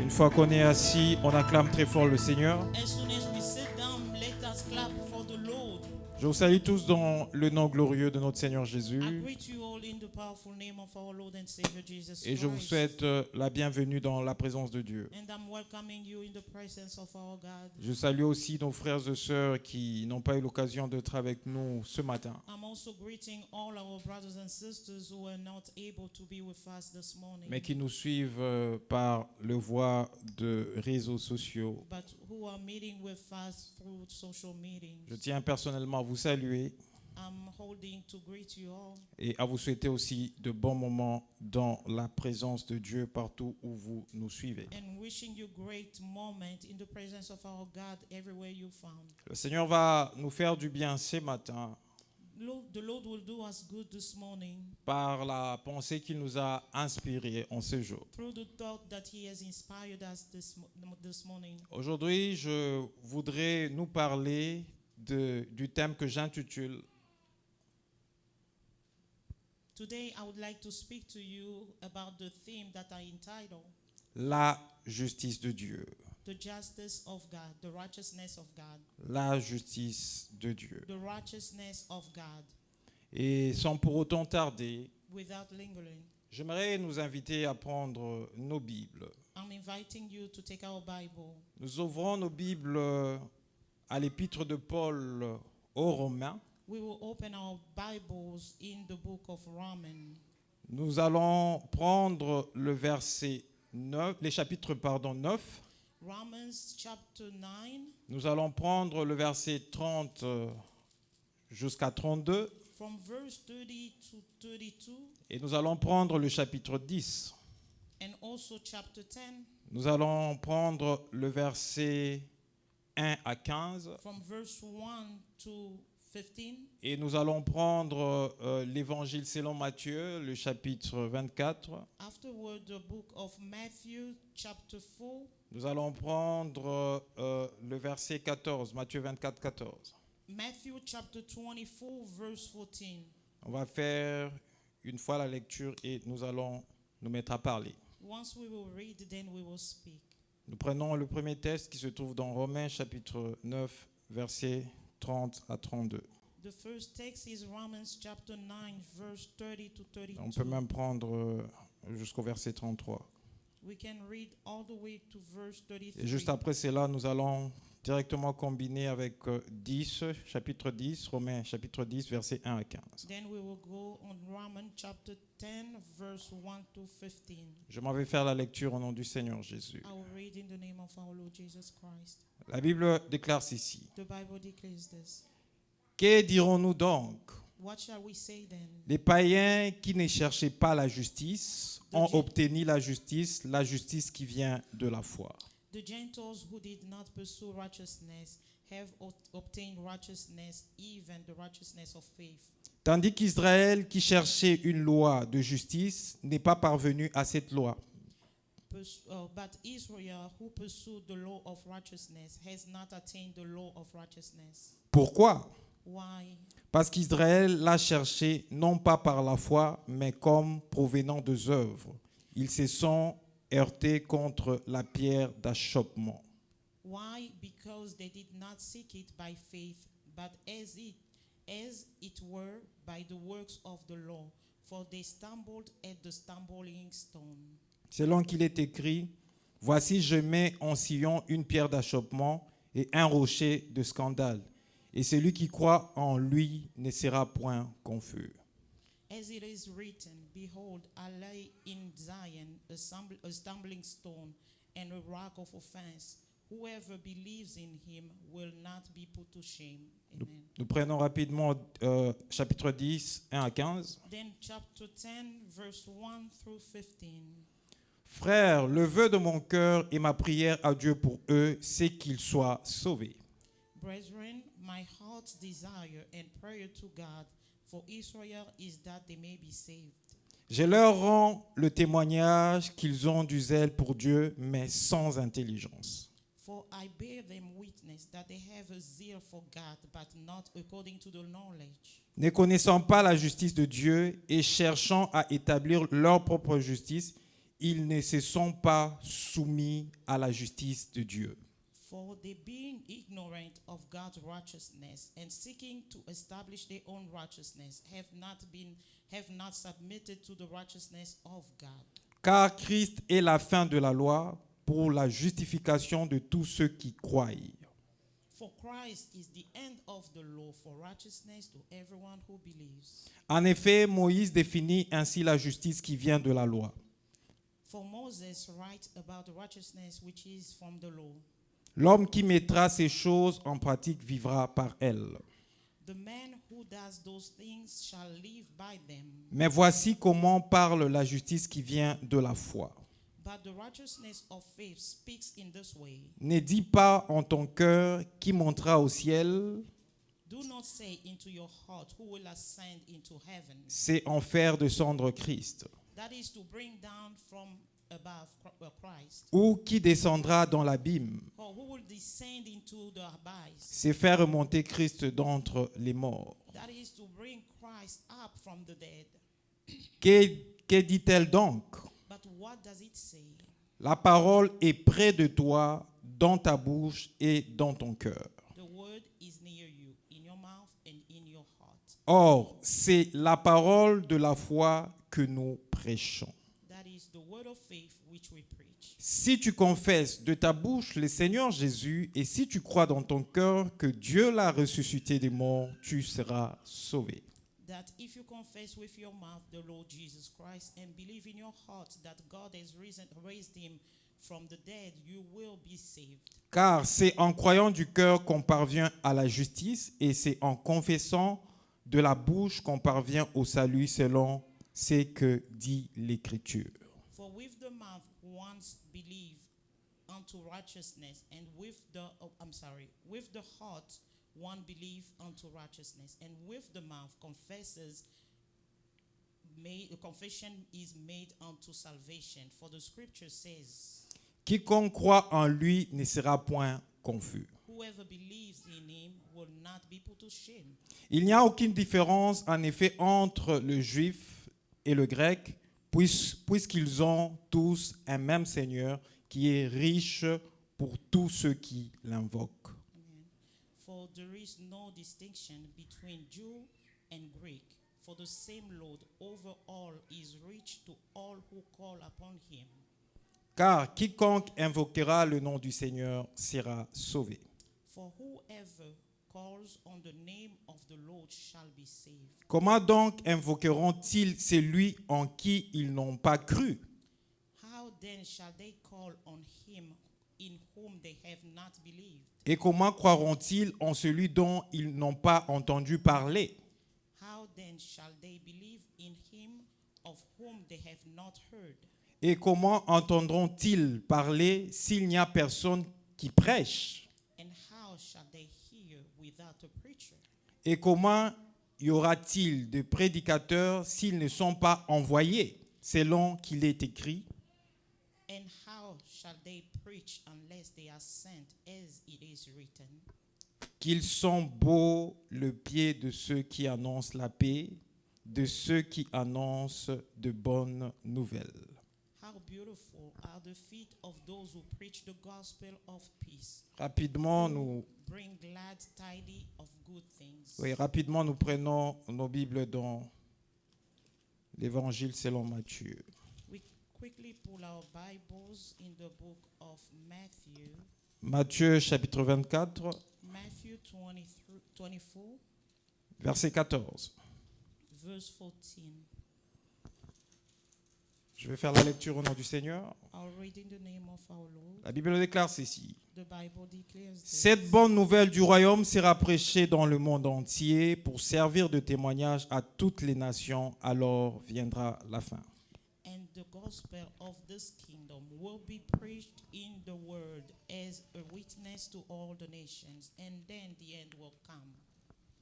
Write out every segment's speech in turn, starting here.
Une fois qu'on est assis, on acclame très fort le Seigneur. As soon as we sit down, let us clap for the Lord. Je vous salue tous dans le nom glorieux de notre Seigneur I Jésus. greet you all in the powerful name of our Lord and Savior Jesus Et je vous Christ. souhaite la bienvenue dans la présence de Dieu. And I'm welcoming you in the presence of our God. Je salue aussi nos frères et sœurs qui n'ont pas eu l'occasion d'être avec nous ce matin. I'm also greeting all our brothers and sisters who are not able to be with us this morning, Mais qui nous suivent par le voie de réseaux sociaux. but who are meeting with us through social meetings. Je tiens personnellement à vous saluer I'm holding to greet you all et à vous souhaiter aussi de bons moments dans la présence de Dieu partout où vous nous suivez. and wishing you great moment in the presence of our God everywhere you found. Le Seigneur va nous faire du bien ce matin The Lord will do us good this morning par la pensée qu'il nous a inspirée en ce jour. through the thought that He has inspired us this morning. Aujourd'hui, je voudrais nous parler du thème que j'intitule Today, I would like to speak to you about the theme that I entitled la justice de Dieu. The Justice of God, the Righteousness of God, La justice de Dieu. the Righteousness of God. Et sans pour autant tarder, Without lingering, j'aimerais nous inviter à prendre nos Bibles. I'm inviting you to take our Bible. Nous ouvrons nos Bibles à l'épître de Paul aux Romains. We will open our Bibles in the book of Romans. Nous allons prendre le verset 9, les chapitres 9. Romans chapter 9, Nous allons prendre le verset 30 jusqu'à 32 from verse 30 to 32, et nous allons prendre le chapitre 10. and also chapter 10, Nous allons prendre le verset 1 à 15 from verse 1 to 15, et nous allons prendre l'évangile selon Matthieu, le chapitre 24. afterward the book of Matthew chapter 4, Nous allons prendre le verset 14, Matthieu 24, 14. Matthew chapter 24 verse 14. On va faire une fois la lecture et nous allons nous mettre à parler. Once we will read, then we will speak. Nous prenons le premier texte qui se trouve dans Romains chapitre 9, versets 30 à 32. The first text is Romans chapter 9 verse 30 to On peut 32. même prendre jusqu'au verset 33. We can read all the way to verse 33. Et juste après cela, nous allons directement combiner avec 10, chapitre 10, Romains chapitre 10, versets 1 à 15. Then we will go on Romans chapter 10 verse 1 to 15. Je m'en vais faire la lecture au nom du Seigneur Jésus. I will read in the name of our Lord Jesus Christ. La Bible déclare ceci. The Bible declares this. Que dirons-nous donc? What shall we say then? Les païens qui ne cherchaient pas la justice ont obtenu la justice qui vient de la foi. The Gentiles who did not pursue righteousness have obtained righteousness, even the righteousness of faith. Tandis qu'Israël qui cherchait une loi de justice n'est pas parvenu à cette loi. But Israel who pursued the law of righteousness has not attained the law of righteousness. Pourquoi? Why? Parce qu'Israël l'a cherché non pas par la foi, mais comme provenant des œuvres. Ils se sont heurtés contre la pierre d'achoppement. Why? Because they did not seek it by faith, but as it were by the works of the law, for they stumbled at the stumbling stone. Selon qu'il est écrit, « Voici, je mets en Sion une pierre d'achoppement et un rocher de scandale, et celui qui croit en lui ne sera point confus. » As it is written, behold, I lay in Zion a stumbling stone and a rock of offense. Whoever believes in him will not be put to shame. Amen. Nous prenons rapidement chapitre 10, 1 à 15. Then chapter 10, verse 1 through 15. Frères, le vœu de mon cœur et ma prière à Dieu pour eux, c'est qu'ils soient sauvés. Brethren, my heart's desire and prayer to God for Israel is that they may be saved. Je leur rends le témoignage qu'ils ont du zèle pour Dieu, mais sans intelligence. For I bear them witness that they have a zeal for God, but not according to the knowledge. Ne connaissant pas la justice de Dieu et cherchant à établir leur propre justice, ils ne se sont pas soumis à la justice de Dieu. For they being ignorant of God's righteousness and seeking to establish their own righteousness have not submitted to the righteousness of God. Car Christ est la fin de la loi pour la justification de tous ceux qui croient. For Christ is the end of the law for righteousness to everyone who believes. En effet, Moïse définit ainsi la justice qui vient de la loi. For Moses writes about the righteousness which is from the law. L'homme qui mettra ces choses en pratique vivra par elles. The man who does those things shall live by them. Mais voici comment parle la justice qui vient de la foi. But the righteousness of faith speaks in this way. Ne dis pas en ton cœur qui montera au ciel, Do not say into your heart who will ascend into heaven. c'est en faire descendre Christ. That is to bring down from above Christ. Ou qui descendra dans l'abîme, Or who will descend into the abyss. c'est faire remonter Christ d'entre les morts. That is to bring Christ up from the dead. Que dit-elle donc? But what does it say? La parole est près de toi, dans ta bouche et dans ton cœur. The word is near you, in your mouth and in your heart. Or, c'est la parole de la foi que nous prêchons. That is the word of faith which we preach. Si tu confesses de ta bouche le Seigneur Jésus et si tu crois dans ton cœur que Dieu l'a ressuscité des morts, tu seras sauvé. That if you confess with your mouth the Lord Jesus Christ and believe in your heart that God has raised him from the dead, you will be saved. Car c'est en croyant du cœur qu'on parvient à la justice et c'est en confessant de la bouche qu'on parvient au salut selon ce que dit l'Écriture. For with the mouth one believes unto righteousness, and with the heart one believes unto righteousness, and with the mouth confession is made unto salvation. For the scripture says, Quiconque croit en lui ne sera point confus. whoever believes in him will not be put to shame. Il n'y a aucune différence en effet entre le juif et le grec, puisqu'ils ont tous un même Seigneur qui est riche pour tous ceux qui l'invoquent. Amen. For there is no distinction between Jew and Greek, for the same Lord over all is rich to all who call upon him. Car quiconque invoquera le nom du Seigneur sera sauvé. For whoever calls on the name of the Lord shall be saved. Comment donc invoqueront-ils celui en qui ils n'ont pas cru? How then shall they call on him in whom they have not believed? Et comment croiront-ils en celui dont ils n'ont pas entendu parler? How then shall they believe in him of whom they have not heard? Et comment entendront-ils parler s'il n'y a personne qui prêche? And how shall they hear without a preacher? Et comment y aura-t-il de prédicateurs s'ils ne sont pas envoyés, selon qu'il est écrit? And how shall they preach unless they are sent, as it is written? Qu'ils sont beaux le pied de ceux qui annoncent la paix, de ceux qui annoncent de bonnes nouvelles. How beautiful are the feet of those who preach the gospel of peace, Rapidement, nous bring glad tidings of good things. rapidement, nous prenons nos Bibles dans l'Évangile selon Matthieu. We quickly pull our Bibles in the book of Matthew, Matthieu chapitre 24, Matthew 24, verset 14. verse 14. Je vais faire la lecture au nom du Seigneur. I'll read in the name of our Lord. La Bible déclare ceci. The Bible declares this. Cette bonne nouvelle du royaume sera prêchée dans le monde entier pour servir de témoignage à toutes les nations, alors viendra la fin. And the gospel of this kingdom will be preached in the world as a witness to all the nations, and then the end will come.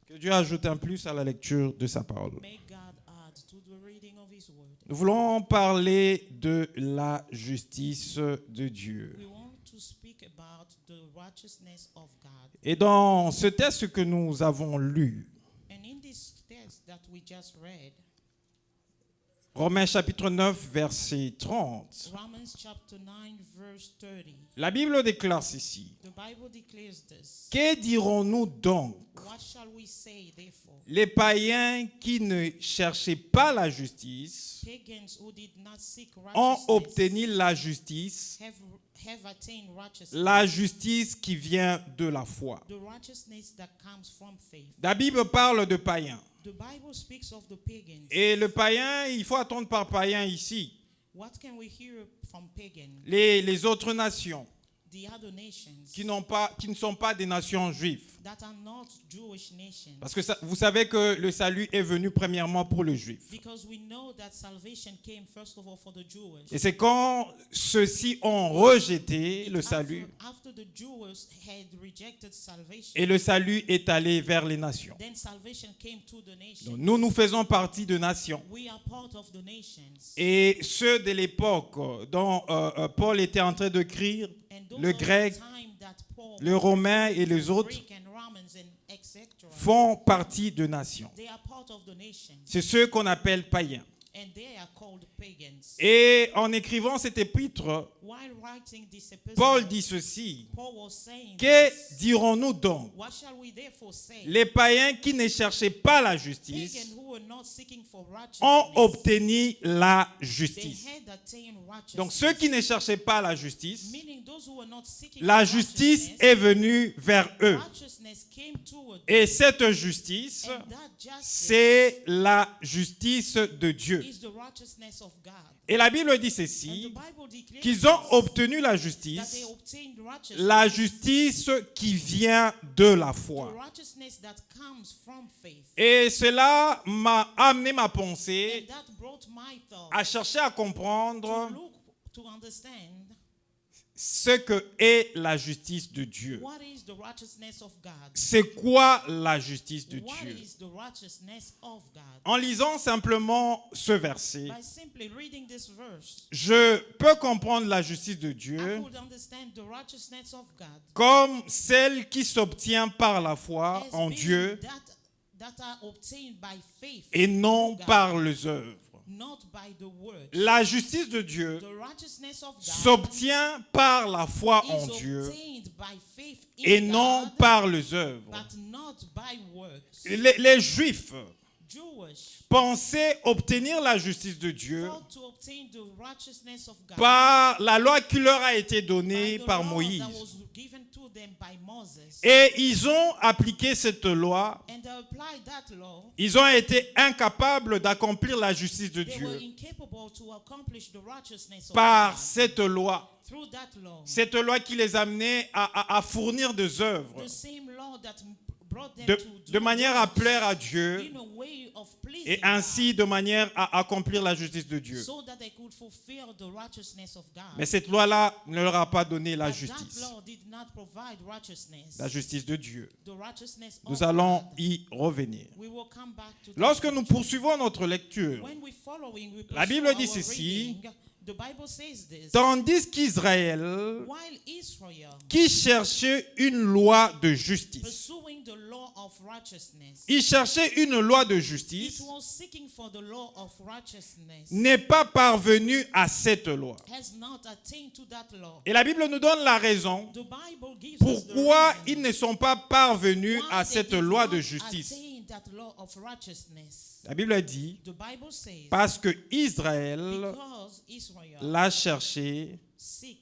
Que Dieu ajoute un plus à la lecture de sa parole. May God add to the reading of his word. Nous voulons parler de la justice de Dieu. We want to speak about the righteousness of God. Et dans ce texte que nous avons lu, And in this text that we just read, Romains chapitre 9, verset 30. Romans chapter 9, verse 30. La Bible déclare ceci. The Bible declares this. Que dirons-nous donc? What shall we say, therefore? Les païens qui ne cherchaient pas la justice Pagans who did not seek ont righteousness obtenu la justice, have attained righteousness. la justice qui vient de la foi. The righteousness that comes from faith. La Bible parle de païens. The Bible speaks of the pagans. Et le païen, il faut attendre par païen ici. What can we hear from pagan? Les autres nations The other nations qui ne sont pas des nations juives. that are not Jewish nations. Parce que vous savez que le salut est venu premièrement pour le juif. Because we know that salvation came first of all for the Jewish. Et c'est quand ceux-ci ont rejeté le salut After the Jews had rejected salvation, et le salut est allé vers les nations. then salvation came to the nations. Donc, nous faisons partie de nations. We are part of the nations. Et ceux de l'époque dont Paul était en train d'écrire, And those le of the grec, time that Paul, le romain et les autres Greek and Romans and etc. font partie de nations. They are part of the nations. C'est ceux qu'on appelle païens. And they are called pagans. Et en écrivant cet épître, While writing this epistle, Paul dit ceci. Paul was saying Que this. dirons-nous donc? What shall we therefore say? Les païens qui ne cherchaient pas la Pagans justice who were not seeking for righteousness, ont obtenu la they justice. had attained righteousness. Donc ceux qui ne cherchaient pas la justice, Meaning those who were not seeking la for justice righteousness, est venue vers eux. righteousness came toward them. Et cette justice, And that justice c'est la justice de Dieu. is the righteousness of God. Et la Bible dit And the ceci, Bible declares qu'ils ont this, obtenu la that justice, they obtained righteousness, la justice qui vient de la the foi. righteousness that comes from faith. Et cela m'a amené ma pensée And that brought my thought à chercher à comprendre to look, to understand ce que est la justice de Dieu. what is the righteousness of God. C'est quoi la justice de What Dieu? is the righteousness of God? En lisant simplement ce verset, By simply reading this verse, je peux comprendre la justice de I Dieu could understand the righteousness of God comme celle qui s'obtient par la foi as en being Dieu that are obtained by faith et non through God, par les œuvres. not by the words. La justice de Dieu The righteousness of God s'obtient par la foi is en Dieu obtained by faith in et non God, par les œuvres. but not by works. Les Juifs Jewish pensaient obtenir la justice de Dieu thought to obtain the righteousness of God par la loi qui leur a été by donnée the par law Moïse. that was given to them by Moses. Et ils ont appliqué cette loi. And they applied that law. Ils ont été incapables d'accomplir la justice de They were Dieu incapable to accomplish the righteousness of par God cette loi. through that law. Cette loi qui les amenait à fournir des œuvres The same law that brought them de, to do de manière à works plaire à Dieu in a way of pleasing et ainsi de manière à accomplir la justice de Dieu. God, so that they could fulfill the righteousness of God. Mais cette loi-là ne leur a pas donné la But that justice, law did not provide righteousness. la justice de Dieu. The righteousness Nous of allons God. y revenir. We will come back to that. Lorsque nous poursuivons notre lecture, When we following, we La Bible pursue dit our ceci, reading, the Bible says this. tandis qu'Israël, While Israel qui cherchait une loi de justice, pursuing the law of righteousness, il cherchait une loi de it justice, was seeking for the law of righteousness, n'est pas parvenu à cette loi. has not attained to that law. Et la Bible nous donne la raison The Bible gives us the pourquoi reason ils ne sont pas parvenus why à they cette did loi not de justice. attain that law of righteousness. La Bible dit, The Bible says parce que Israël because Israel l'a cherché seek,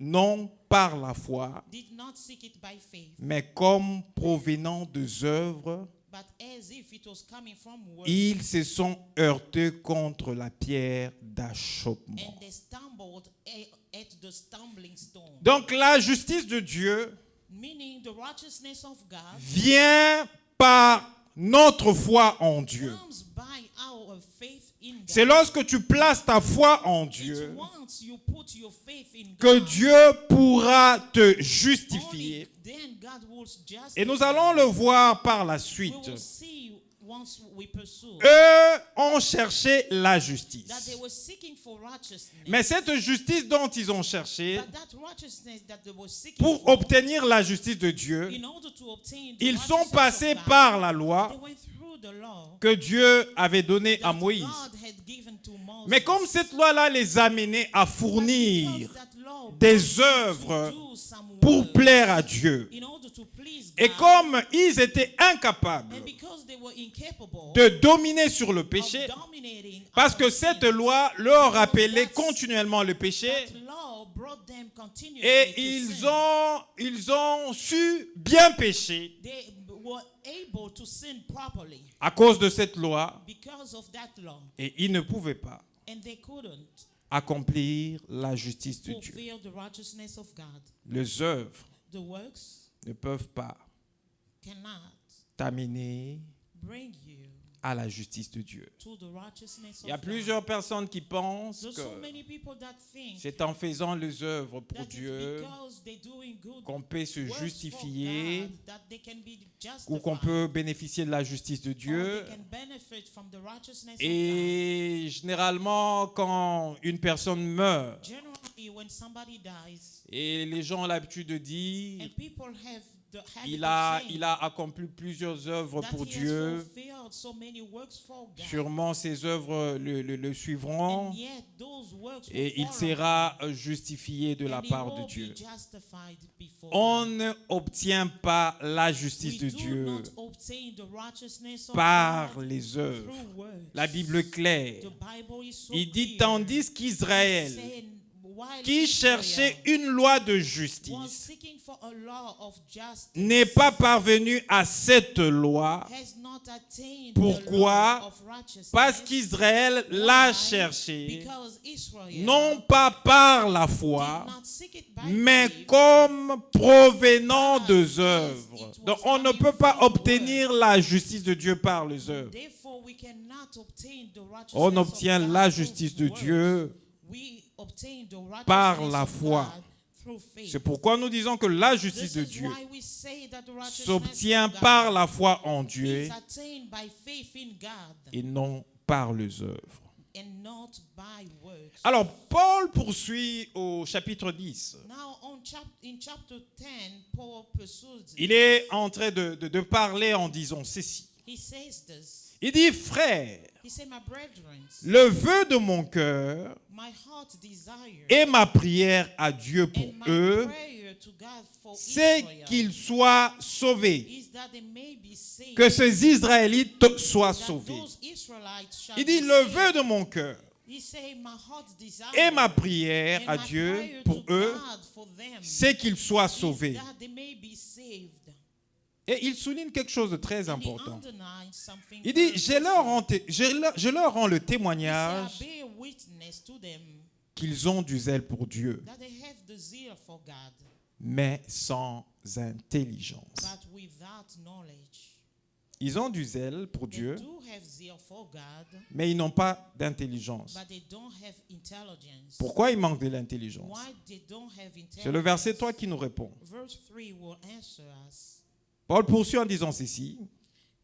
non par la foi, did not seek it by faith, mais comme provenant des œuvres, but as if it was coming from works, ils se sont heurtés contre la pierre d'achoppement. and they stumbled at the stumbling stone. Donc la justice de Dieu Meaning the righteousness of God vient par notre foi en Dieu. comes by our faith in God. C'est lorsque tu places ta foi en It's Dieu once you put your faith in que God, Dieu pourra te justifier. only then God will justify. Et nous allons le voir par la We suite. will see ones we pursue, eux ont cherché la justice. that they were seeking for righteousness. Mais cette justice dont ils ont cherché, But that righteousness that they were seeking pour for, obtenir la justice de Dieu, in order to obtain the ils sont righteousness passés of God, par la they loi went through the law que Dieu avait donnée à that Moïse. God had given to Moses. Mais comme cette loi-là les amenait à But fournir because that law des brought them œuvres to do some pour works plaire à Dieu, in order to please et God, comme ils étaient incapables and because they were incapable de dominer sur le of péché, dominating parce que upon cette sin, loi leur rappelait continuellement le péché, that law brought them continuously et to sin. ils ont su bien pécher They were able to sin properly à cause de cette loi, because of that law, et ils ne pouvaient pas and they couldn't accomplir la justice de Dieu. fulfill the righteousness of God. Les œuvres The works ne peuvent pas cannot t'amener bring you à la justice de Dieu. to the righteousness Il y a of God. plusieurs personnes qui pensent There's que so many people that think c'est en faisant les œuvres pour that it's Dieu because they're doing good qu'on peut se works justifier for God that they can be ou qu'on justified, peut bénéficier de la justice de or Dieu. they can benefit from the righteousness of Et généralement, quand une personne meurt, God. Generally, when somebody dies, et les gens ont l'habitude de dire, and people have the habit il of saying a accompli plusieurs œuvres that pour he has Dieu, fulfilled so many works for God, sûrement ces œuvres le suivront, and yet those works will et il follow sera him, justifié de la and he part de will Dieu. be justified before On God. n'obtient pas la justice We de do Dieu not obtain the righteousness of par God les œuvres. through works. La Bible est claire. The Bible is so Il dit, clear. tandis qu'Israël, Saying, while qui Israel cherchait une loi de was justice, seeking for a law of justice, n'est pas parvenu à cette loi, has not attained Pourquoi? the law of righteousness. parce qu'Israël l'a Why? cherché, Because Israel non pas par la did foi, not seek it by mais faith, comme provenant des œuvres. Donc on ne peut pas obtenir la justice de Dieu par les œuvres. therefore we cannot obtain the righteousness On of obtient God la through justice de works. Dieu We obtain the righteousness par la of foi. God through faith. C'est pourquoi nous disons que la justice This de is Dieu why we say that the righteousness s'obtient of God par la foi en Dieu is attained by faith in God et non par les œuvres. and not by works. Alors, Paul poursuit au chapitre 10. Now in chapter 10, Paul pursues Il est en train de parler en disant ceci. He says this. Il dit, frère, He said, my brethren, le vœu de mon cœur my heart desire et ma prière à Dieu pour and my eux, prayer to God for c'est Israel qu'ils soient sauvés, is that they may be saved, que ces Israélites soient that sauvés. those Israelites shall Il dit, be le saved. vœu de mon cœur He say, my heart desire et ma prière and à my Dieu prayer pour to eux, God for them c'est qu'ils soient is sauvés. that they may be saved. Et il souligne quelque chose de très And he important. underlines something Il dit, very je leur rends le He said, témoignage I bear witness to them qu'ils ont du zèle pour Dieu, that they have the zeal for God, mais sans intelligence. but without knowledge. Ils ont du zèle pour They Dieu, do have zeal for God, mais ils n'ont pas d'intelligence. but they don't have intelligence. Pourquoi ils manquent de l'intelligence? Why they don't have intelligence? C'est le verset 3 qui nous répond. Verse 3 will answer us. Paul poursuit en disant ceci.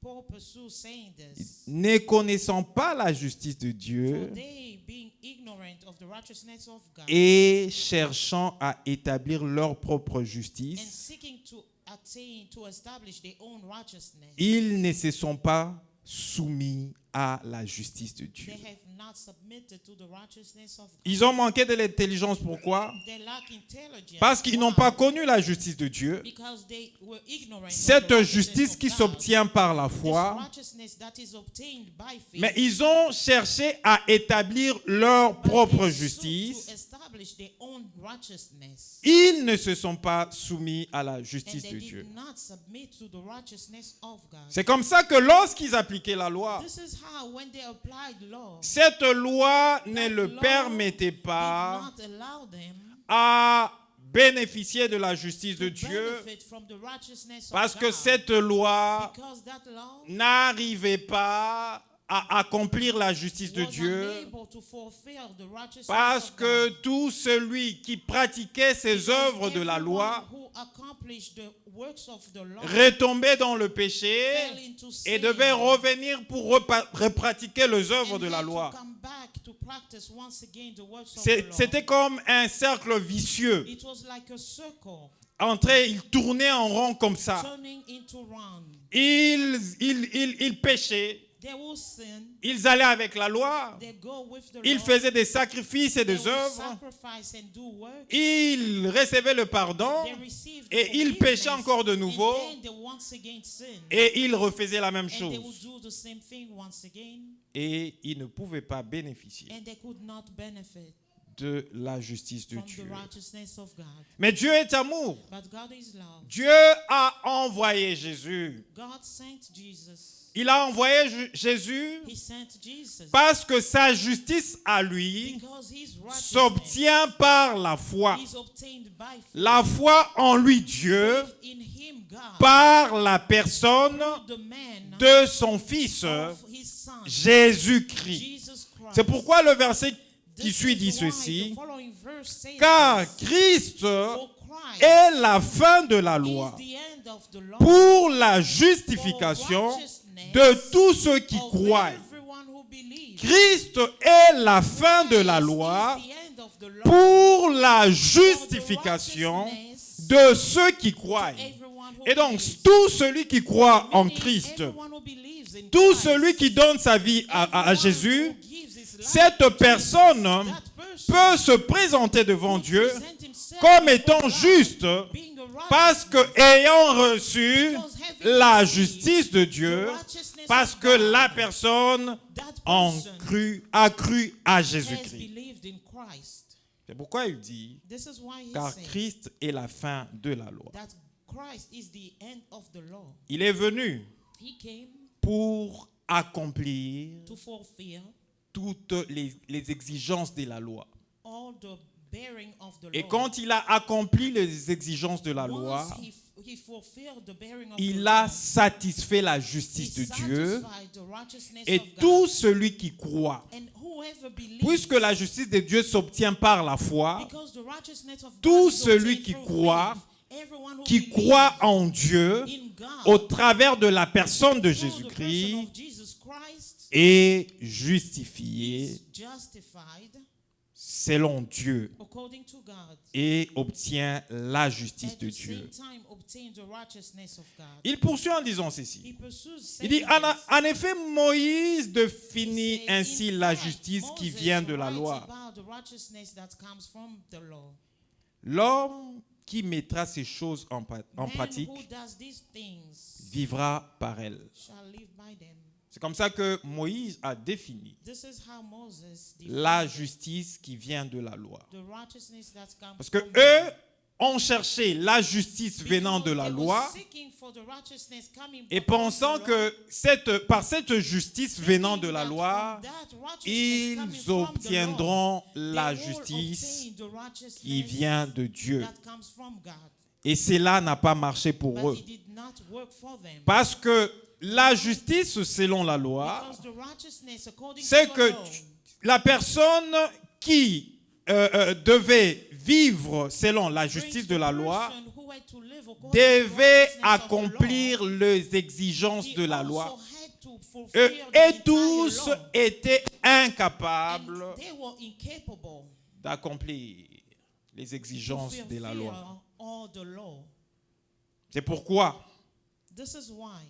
Paul pursues saying this. Ne connaissant pas la justice de For Dieu they, being ignorant of the righteousness of God, et cherchant à établir leur propre and justice, seeking to attain, to establish their own righteousness, ils ne se sont pas soumis à la justice de Dieu. they have not submitted to the righteousness of God. Ils ont manqué de l'intelligence. Pourquoi? They lack intelligence. Parce qu'ils n'ont Why? pas connu la justice de Dieu. Because they were ignorant of Cette the righteousness justice of qui God. s'obtient par la This foi, righteousness that is obtained by faith, mais ils ont cherché à établir leur but propre they sought justice. to establish their own righteousness. Ils ne se sont pas soumis à la And justice they de did Dieu. not submit to the righteousness of God. C'est comme ça que lorsqu'ils appliquaient la loi, This is how when they applied law, cette loi ne that le law permettait did pas not allow them à bénéficier de la justice de to Dieu benefit from the righteousness parce of que God. cette loi Because that law n'arrivait pas à accomplir la justice de was Dieu unable to fulfill the righteousness parce of que God. tout celui qui pratiquait ces Because œuvres de la everyone loi who accomplished the works of the law retombait dans le péché fell into sin et devait revenir pour repratiquer les œuvres and de la had to loi. come back to practice once again the works of the law. C'était comme un cercle vicieux. It was like a circle Il tournait en rond comme ça. turning into round. Ils péchaient. They will sin. Ils allaient avec la loi. They go with the Ils law. faisaient des sacrifices et They des will œuvres. sacrifice and do work. Ils recevaient le pardon. They receive the Et ils péchaient forgiveness, encore de nouveau. and then they once again sin. Et ils refaisaient la même And they will chose. do the same thing once again. Et ils ne pouvaient pas bénéficier And they could not benefit de la justice de from the Dieu. righteousness of God. Mais Dieu est amour. But God is love. Dieu a envoyé Jésus. God sent Jesus. Il a envoyé Jésus He sent Jesus. parce que sa justice à lui Because his righteousness s'obtient par la foi. is obtained by faith. La foi en lui, Dieu, In him, God, par la personne the man de son Fils, of his son, Jésus-Christ. Jesus Christ. C'est pourquoi le verset qui This suit is dit why ceci, the following verse says car this. Christ For Christ est la fin de la loi is the end of the law pour la justification de tous ceux qui of croient. everyone who believes. Christ est la fin de la loi Christ is the end of the law pour la for the justification righteousness de ceux qui croient. everyone who Et donc, believes. tout celui qui croit en Meaning Christ, everyone who believes in tout Christ, celui qui donne sa vie à everyone Jésus, who gives his life cette to personne Jesus, that person peut se présenter devant will Dieu present himself comme before étant God, juste being a righteous parce que man, ayant reçu because having la received justice de the Dieu, righteousness parce of que God, la personne that a person cru à has Jésus-Christ. believed in Christ. C'est pourquoi il dit, This is why he car said Christ est la fin de la loi. that Christ is the end of the law. Il est venu He came pour accomplir to fulfill toutes les exigences de la loi. all the bearing of the Et law. quand il a accompli les exigences de la loi, Once he fulfilled the bearing of il the a law, satisfait la he justice de Dieu. satisfied the righteousness Et of God. tout celui qui croit, And whoever believes, puisque la justice de Dieu s'obtient par la foi, because the righteousness of tout God is celui obtained qui through croit, faith, everyone who qui believes croit en Dieu, in God, au travers de la personne de through the person Jésus-Christ, of Jesus Christ, est justifié is justified selon Dieu according to God. et obtient la justice At de the Dieu. same time, obtain the righteousness of God. Il poursuit en disant He ceci. pursues Il saying dit, this. en effet, Moïse He définit said, ainsi in la fact, justice qui Moses vient de la writes loi. about the righteousness that comes from the law. L'homme qui mettra ces choses en Man pratique who does these things vivra par elles. shall live by them. C'est comme ça que Moïse a défini This is how Moses la defined justice qui vient de la loi. the righteousness that comes Parce que from eux God. ont cherché la justice venant de la Because they loi were seeking for the righteousness coming et from pensant the law, que par cette justice venant de la thinking loi, that from that righteousness ils coming from the law, obtiendront la they will justice obtain the righteousness qui vient de Dieu. that comes from God. Et cela n'a pas marché pour But eux. it did not work for them. Parce que la justice selon la loi, Because the righteousness according c'est to que the law, la personne qui devait vivre selon la justice de la loi person who had to live according to the devait righteousness of the law, accomplir les exigences he de la also loi. had to fulfill Eux the et entire tous law. étaient And incapables they were incapable d'accomplir les to exigences de la fulfill loi. all the law. C'est pourquoi This is why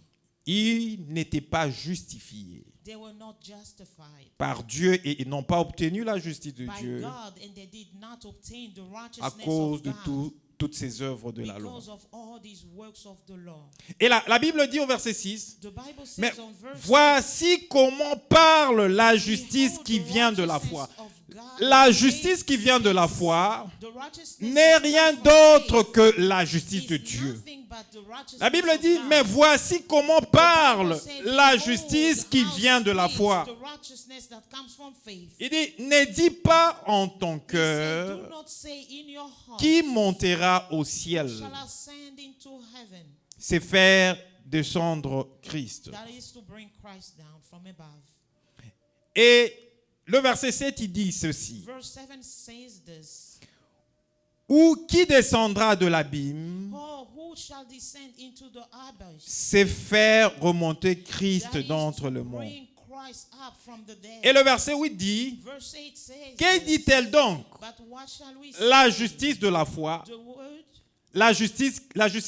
ils n'étaient pas justifiés they were not justified par Dieu et ils n'ont pas obtenu la justice de by Dieu God, and they did not obtain the à righteousness cause of de God toutes ces œuvres de la loi. because of all these works of the law. Et la Bible dit au verset 6, The Bible says mais on verse voici comment parle la 6, justice "Behold, qui the vient de la righteousness foi. of God La is justice qui vient de la foi the righteousness n'est that rien comes from d'autre faith que la justice is de Dieu. nothing but the righteousness La Bible of dit, God." mais voici comment parle The Bible said, la "Behold, justice qui how vient de la speaks foi. the righteousness that comes from faith." Il dit, ne dis pas en ton He said, "Do cœur not say in your heart, qui montera au ciel. shall ascend into heaven." C'est faire descendre Christ. That is to bring Christ down from above. Et le verset 7, il dit ceci. Verse 7 says this. Ou qui descendra de l'abîme, Oh, who shall descend into the abyss? c'est faire remonter Christ That is d'entre to le monde. bring Christ up from the dead. Et le verset 8 dit, Verse 8 says que this. dit-elle donc? But what shall we La say? justice de la foi, The word, la justice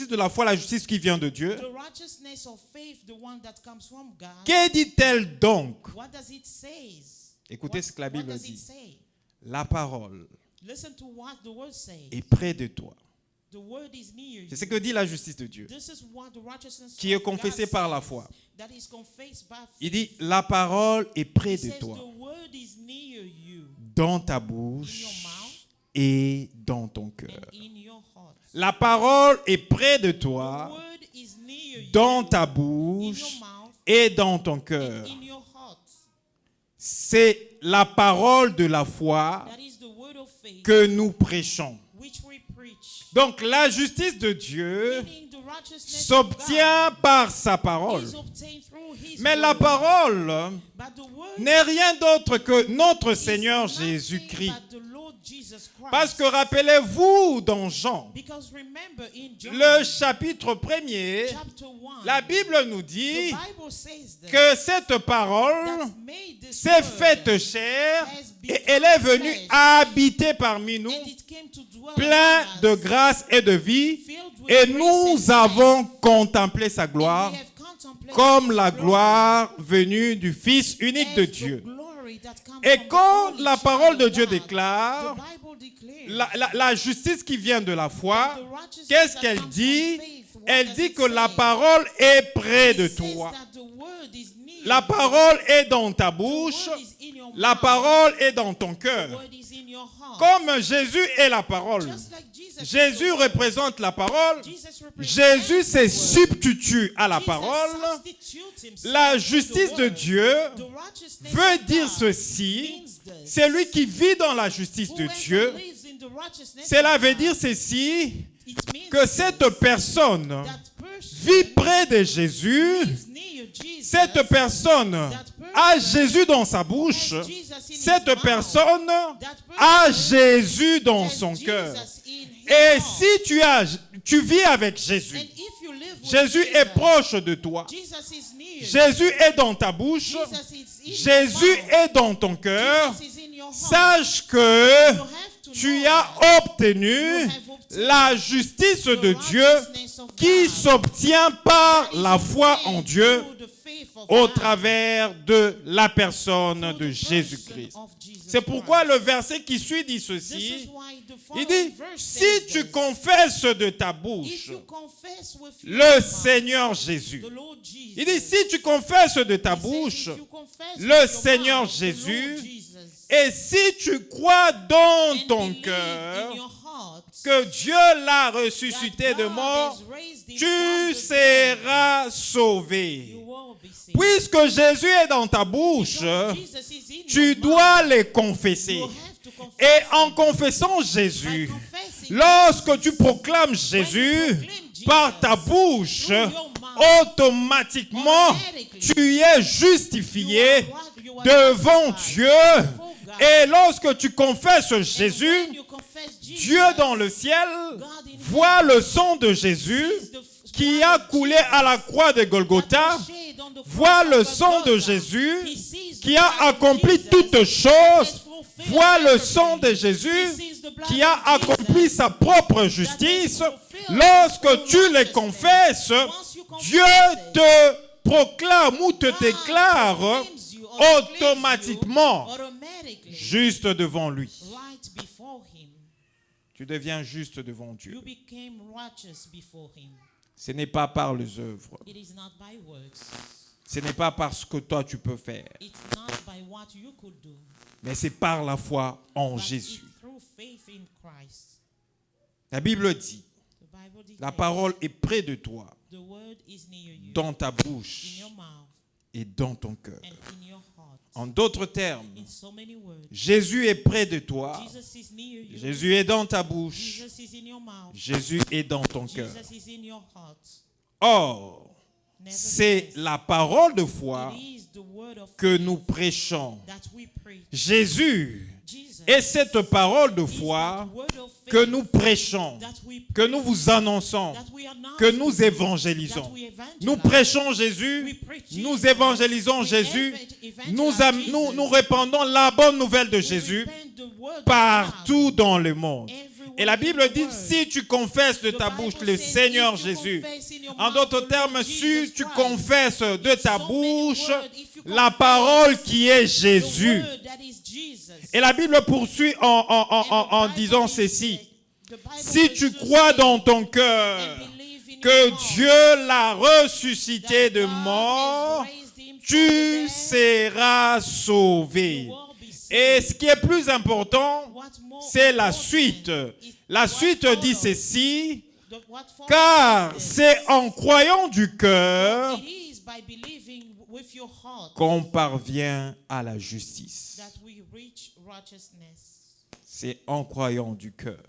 de la foi, la justice qui vient de Dieu. the righteousness of faith, the one that comes from God. Que dit-elle donc? What does it say? Écoutez ce que la What Bible does it dit. say? La parole Listen to what the word says. est près de toi. The word is near C'est you. ce que dit la justice de Dieu, This is what the righteousness qui est of God confessée par la says, foi. that is confessed by Il faith. dit, la parole est près It de says toi, the word is near you, dans ta in your bouche mouth et dans ton cœur. and in your heart. La parole est près de The toi, word is near you, dans ta in your bouche mouth et dans ton cœur. and in your heart. C'est la parole de la foi That is the word of faith que nous prêchons. which we preach. Donc la justice de Dieu Meaning the righteousness of s'obtient God par sa parole. is obtained through His Mais la word. parole But the word n'est rien d'autre que notre is Seigneur nothing Jésus-Christ. but the Lord Jesus Christ. Parce que rappelez-vous dans Jean, Because remember in John le chapitre 1er, chapter 1, la Bible nous the dit Bible says that, que cette parole that made this s'est word faite chair has et become elle est venue flesh, habiter parmi nous, and it came to dwell plein among us, de grâce et de vie, filled with et grace nous and avons life. contemplé sa And gloire we have contemplated comme His la glory gloire venue du Fils unique as de the Dieu. glory that comes Et from the quand only la child parole de of Dieu God, déclare the Bible declares la justice qui vient de la foi, that the righteousness qu'est-ce that qu'elle comes dit? from faith, what Elle does dit it que la say? parole est près It de says toi. that the word is near La you. parole est dans ta The bouche. word is in your La mouth. parole est dans ton The cœur. word is in your heart. Comme Jésus est la parole. Just like Jesus is Jésus the word. représente la parole. Jesus represents Jésus the se word. substitue à la Jesus parole. substitutes himself La to the justice de word. Dieu The righteousness veut of dire God ceci. means this. Celui qui vit dans la justice de Whoever Dieu, lives in the righteousness cela of veut God, dire ceci, it means que this, cette personne that person vit près de Jésus. lives near Jesus, Cette personne a Jésus dans sa has bouche. Jesus in his Cette mouth, personne that a person Jésus dans has son Jesus cœur. in his Et heart. si tu vis avec And Jésus, if you live with Jésus est Jesus, proche de toi. Jesus is near you. Jésus est dans ta bouche. Jesus is in Jésus your mouth. est dans ton cœur. Jesus is in your heart. Sache que You have to tu know as that. obtenu You have obtained la justice the de Dieu righteousness of qui God. s'obtient par That is la foi obtained en Dieu through the faith of au God, travers de la personne through de the Jésus-Christ. person of Jesus C'est pourquoi Christ. le verset qui suit dit This ceci. is why the Il following dit, verse si says tu this. confesses de ta If bouche you confess with your le mouth Seigneur Jésus. the Lord Jesus, Il dit, si tu confesses de ta he says, bouche if you confess le with your Seigneur mouth the Jésus, Lord Jesus, et si tu crois dans and ton believe cœur in your heart que Dieu l'a ressuscité that de God mort, has raised him tu from the dead, seras you sauvé. will be saved. Puisque Jésus est dans ta bouche, Because Jesus is in tu your dois mouth, les confesser. you have to confess Et en him. confessant By Jésus, confessing lorsque Jesus, tu proclames Jésus par ta bouche, automatiquement, tu es justifié devant Dieu. Et lorsque tu confesses Jésus, Dieu dans le ciel voit le sang de Jésus qui a coulé à la croix de Golgotha, voit le sang de Jésus qui a accompli toutes choses, voit le sang de Jésus qui a accompli sa propre justice. Lorsque tu les confesses, Dieu te proclame ou te déclare automatiquement juste devant lui. right before him. Tu deviens juste devant Dieu. You became righteous before him. Ce n'est pas par les œuvres. It is not by works. Ce n'est pas parce que toi tu peux faire. It's not by what you could do. Mais c'est par la foi en But Jésus. it's through faith in Christ. La Bible dit, The Bible declares, la parole est près de toi, the word is near you, dans ta in bouche your mouth et dans ton cœur. and in your heart. En d'autres termes, In so many words, Jésus est près de toi, Jesus is near you. Jésus est dans ta bouche, Jesus is in your mouth. Jésus est dans ton cœur. Jesus is in your heart. Or, c'est Nevertheless, la parole de foi it is the word of que faith nous prêchons. that we preach. Jésus Jesus est cette parole de is foi that word of faith que nous prêchons, that we que nous vous annonçons, that we announce que to nous you, évangélisons. that we evangelize. Nous prêchons Jésus, nous évangélisons Jésus, nous répandons la bonne nouvelle de Jésus partout dans le monde. Et la Bible dit, si tu confesses de ta bouche le Seigneur Jésus, en d'autres termes, si tu confesses de ta bouche la parole qui est Jésus. Et la Bible poursuit en disant ceci. Si tu crois dans ton cœur que Dieu l'a ressuscité de mort, tu seras sauvé. Et ce qui est plus important, c'est la suite. La suite dit ceci, car c'est en croyant du cœur qu'on parvient à la justice. C'est en croyant du cœur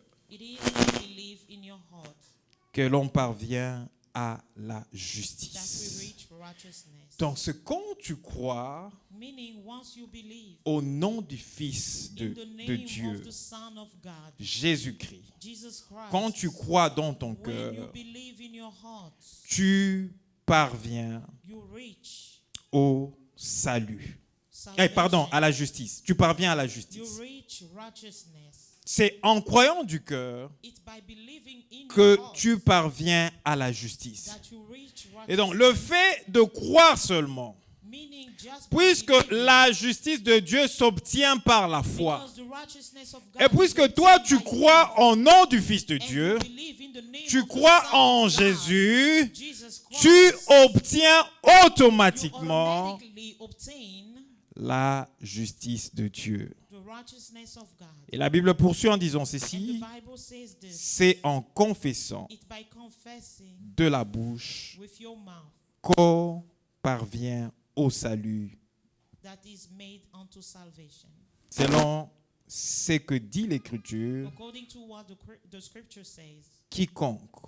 que l'on parvient à la justice. Donc, quand tu crois au nom du Fils de Dieu, Jésus-Christ, quand tu crois dans ton cœur, tu parviens au salut. À la justice. Tu parviens à la justice. C'est en croyant du cœur que tu parviens à la justice. Et donc, le fait de croire seulement, puisque la justice de Dieu s'obtient par la foi, et puisque toi tu crois au nom du Fils de Dieu, tu crois en Jésus, tu obtiens automatiquement la justice de Dieu. Et la Bible poursuit en disant ceci, c'est en confessant de la bouche qu'on parvient au salut, selon ce que dit l'Écriture. Quiconque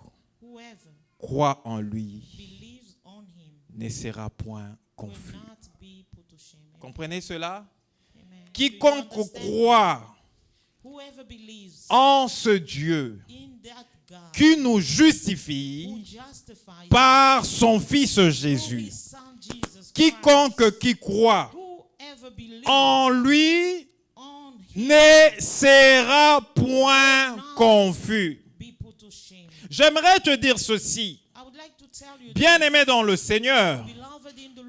croit en lui ne sera point confus. Comprenez cela? Quiconque croit en ce Dieu qui nous justifie par son Fils Jésus. Quiconque qui croit en lui ne sera point confus. J'aimerais te dire ceci. Bien-aimés dans le Seigneur,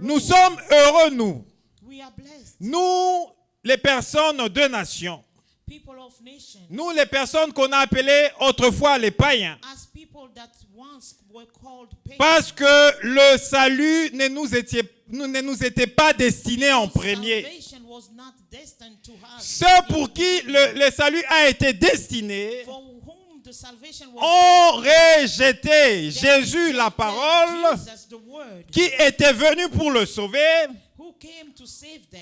nous sommes heureux, nous, les personnes de nation, nous, les personnes qu'on a appelées autrefois les païens, parce que le salut ne nous était pas destiné en premier. Ceux pour qui le salut a été destiné ont rejeté Jésus, la parole, qui était venu pour le sauver,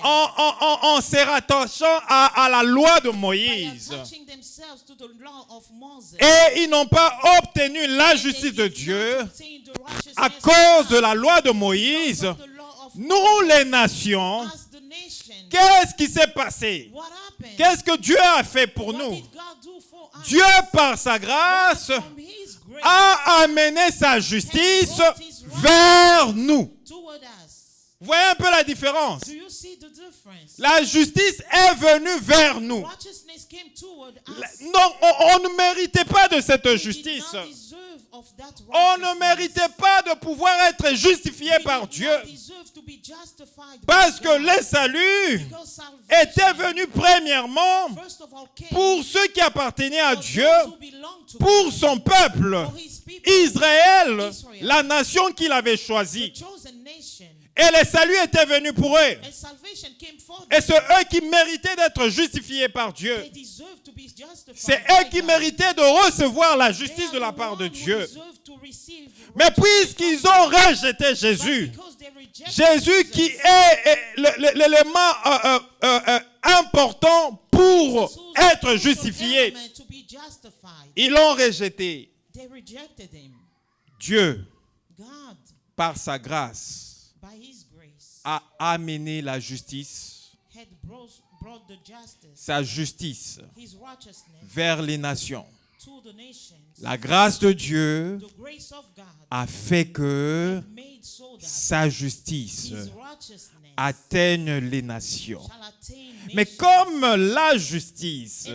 en se rattachant à la loi de Moïse. Et ils n'ont pas obtenu la justice de Dieu à cause de la loi de Moïse. Nous, les nations, qu'est-ce qui s'est passé? Qu'est-ce que Dieu a fait pour nous? Dieu, par sa grâce, a amené sa justice vers nous. Vous voyez un peu la différence? La justice est venue vers nous. Non, on ne méritait pas de cette justice. On ne méritait pas de pouvoir être justifié par Dieu. Parce que le salut était venu premièrement pour ceux qui appartenaient à Dieu, pour son peuple, Israël, la nation qu'il avait choisie. Et le salut était venu pour eux. Et c'est eux qui méritaient d'être justifiés par Dieu. C'est eux qui méritaient de recevoir la justice de la part de Dieu. Mais puisqu'ils ont rejeté Jésus, Jésus qui est l'élément important pour être justifié, ils l'ont rejeté. Dieu, par sa grâce, a amené la justice, had brought the justice, sa justice his righteousness vers les nations. to the nations. La grâce de Dieu The grace of God a fait que made so that sa justice his righteousness atteigne les nations. shall attain Mais nations. comme la justice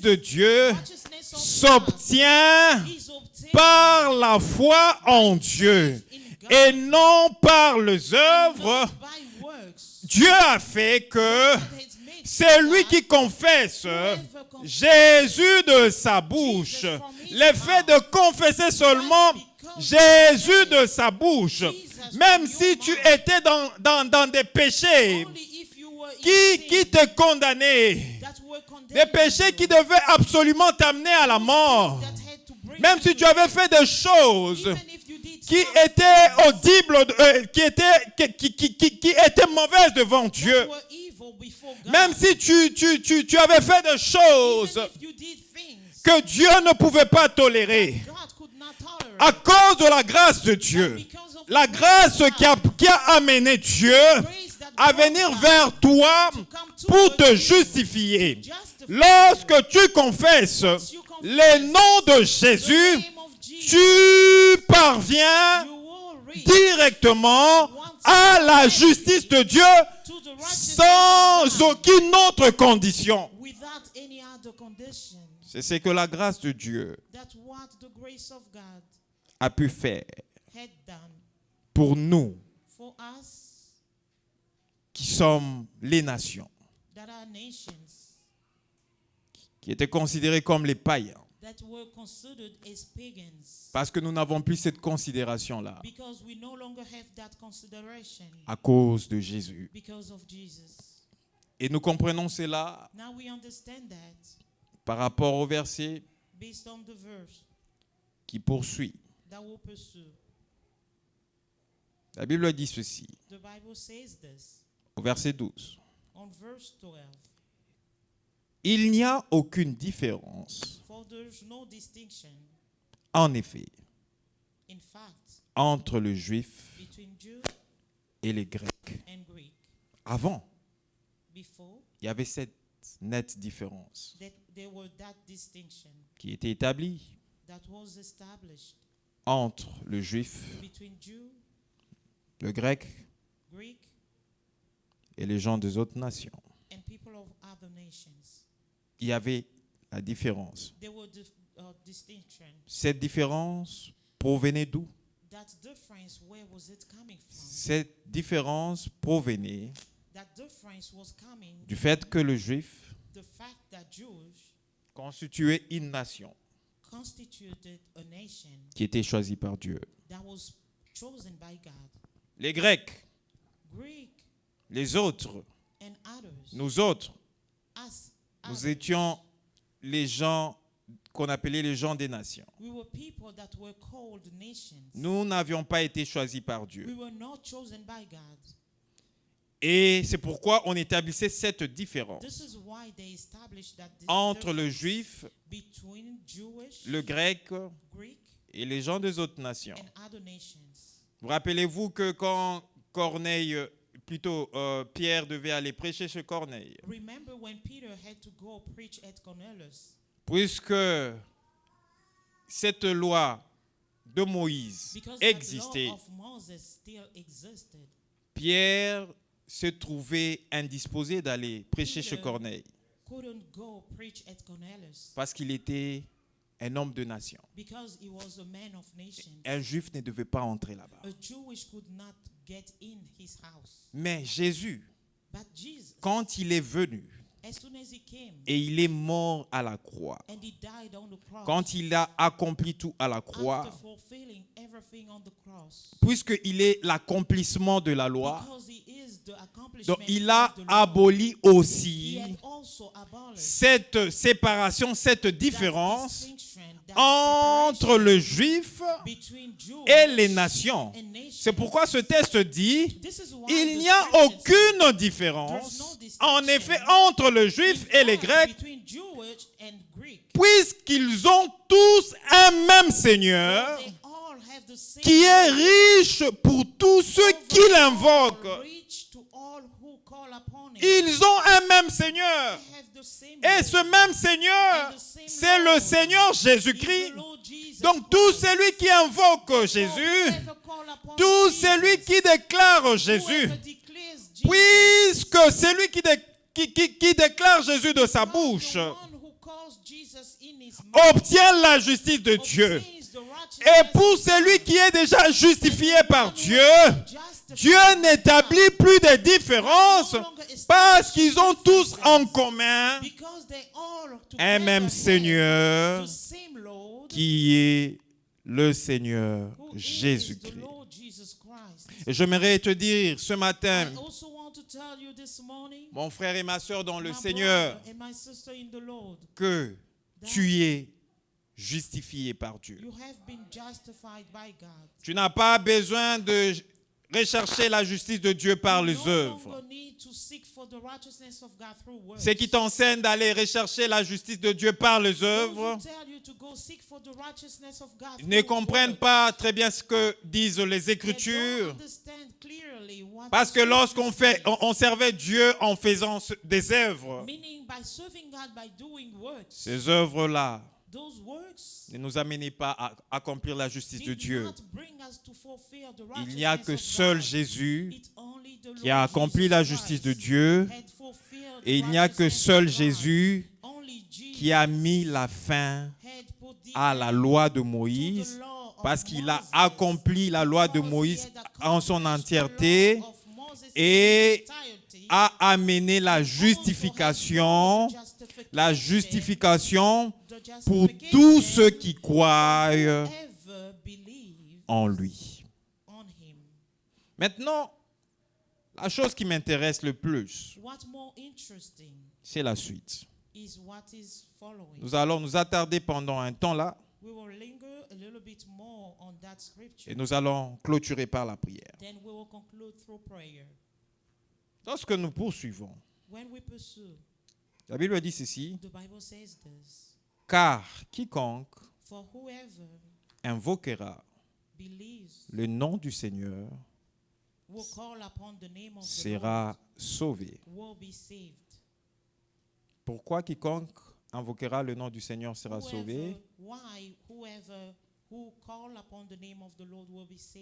de Dieu righteousness of God s'obtient is obtained par la foi en Dieu in God, et non par les œuvres, not by works. Dieu a fait que That has made c'est lui qui confesse Jésus de sa bouche. Le fait de confesser seulement Jésus de sa bouche, même si tu étais dans des péchés only if you were in qui sin te condamnaient, that were condemned, des péchés qui devaient absolument t'amener à la mort, that had to bring même you si to tu avais fait des choses even if you did qui something étaient audibles, qui étaient mauvaises devant Dieu, that were evil before God, même si tu avais fait des choses even if you did things que Dieu ne pouvait pas tolérer, God could not tolerate, à cause de la grâce de Dieu, because of la the grâce grace of God, qui a amené Dieu grace that à brought venir God vers toi to come pour te towards you, justifier. to justify Lorsque tu confesses you confess le nom de the Jésus, name of Jesus, tu parviens you will reach directement à la justice de Dieu to the righteousness sans of God aucune autre condition. without any other condition. C'est ce que la grâce de Dieu That's what the grace of God a pu faire had done pour nous for us qui sommes les nations, that are nations qui étaient considérés comme les païens, that were considered as pagans parce que nous n'avons plus cette considération-là because we no longer have that consideration à cause de Jésus. because of Jesus. Et nous comprenons cela Now we understand that par rapport au verset based on the verse qui poursuit. that will pursue. La Bible dit ceci, The Bible says this au verset 12. on verse 12. Il n'y a aucune différence, For there's no distinction, en effet, in fact, entre le juif between Jew et les Grecs. and Greek. Avant, Before, il y avait cette nette différence that there were that distinction qui était établie that was established entre le juif, between Jew, le grec Greek, et les gens des autres nations. and people of other nations. Il y avait la différence. There were distinction. Cette différence provenait d'où? That difference, where was it coming from? Cette différence provenait That difference was coming du fait que le juif the fact that Jews constituait une nation constituted a nation qui était choisie par Dieu. that was chosen by God. Les Grecs, Greek les autres, and others. nous autres, Us, nous others. étions les gens qu'on appelait les gens des nations. We were people that were called nations. Nous n'avions pas été choisis par Dieu. We were not chosen by God. Et c'est pourquoi on établissait cette différence This is why they established that entre le difference juif, between Jewish, le grec Greek, et les gens des autres nations. and other nations. Vous rappelez-vous que quand Pierre devait aller prêcher chez Corneille, Remember when Peter had to go preach at Cornelius? puisque cette loi de Moïse Because that existait, law of Moses still existed. Pierre se trouvait indisposé d'aller prêcher chez Peter Corneille couldn't go preach at Cornelius parce qu'il était un homme de nation. because he was a man of nations. Un juif ne devait pas entrer là-bas. A Jewish could not get in his house. Mais Jésus, But Jesus, quand il est venu as soon as he came et il est mort à la croix, and he died on the cross, quand il a accompli tout à la croix, after fulfilling everything on the cross, puisqu'il est l'accomplissement de la loi, because he is the accomplishment donc il a of the law, aboli he aussi had also abolished cette séparation, cette that différence distinction, that entre separation le juif between Jews et les nations. and nations. C'est pourquoi ce texte dit, This is why il the n'y a scripture says, aucune there's no différence, distinction, en effet, entre le juif et les in fact, Grecs, between Jewish and Greek. puisqu'ils ont tous un même Seigneur, They all have the same qui est Lord riche pour tous ceux qui l'invoquent. rich to all who call upon him. Ils ont un même Seigneur. They have the same Et Lord. ce même Seigneur, c'est le Seigneur Is Jésus-Christ. the Lord Jesus Donc tout Christ. celui qui invoque So Jésus, whoever call upon tout Jesus, celui qui déclare Jésus, whoever declares Jesus, puisque celui qui déclare Jésus de sa bouche the one who calls Jesus in his mouth obtient la justice de Dieu. obtains the righteousness Et pour of celui God. qui est déjà justifié par Dieu, Justified Dieu by n'établit God, plus de différence parce qu'ils ont tous en commun because they all un together même have Seigneur the same Lord, qui est le Seigneur who is the Jésus-Christ. Lord Jesus Christ. Et j'aimerais te dire ce matin, I also want to tell you this morning, mon frère et ma soeur dans le my Seigneur, brother and my sister in the Lord, que tu es justifié par Dieu. you have been justified by God. Tu n'as pas besoin de rechercher la justice de Dieu par You les no œuvres. longer need to seek for the righteousness of God through works. Ceux qui t'enseignent d'aller rechercher la justice de Dieu par les Those œuvres who tell you to go seek for the righteousness of God ne through comprennent works, pas très bien ce que disent les they Écritures. don't understand clearly what Parce que the lorsqu'on Scripture says. on servait Dieu en faisant des œuvres, Meaning by serving God by doing works. ces œuvres-là Those works ne nous amenaient pas à accomplir la justice de did Dieu. not bring us to fulfill the Il n'y a righteousness que of seul God. Jésus It's only the qui a Lord accompli Jesus la justice de Christ Dieu had fulfilled the et il n'y a que righteousness seul of God. Jésus Only Jesus qui a mis la fin had put the à la end loi de to the Moïse law of parce qu'il a Moses, accompli la loi de because he Moïse had en son accomplished the entièreté law of Moses in et its entirety. a amené la justification pour tous ceux qui croient en lui. Maintenant, la chose qui m'intéresse le plus, c'est la suite. Nous allons nous attarder pendant un temps là et nous allons clôturer par la prière. Lorsque nous poursuivons, la Bible dit ceci, car quiconque invoquera le nom du Seigneur sera sauvé. Pourquoi quiconque invoquera le nom du Seigneur sera sauvé?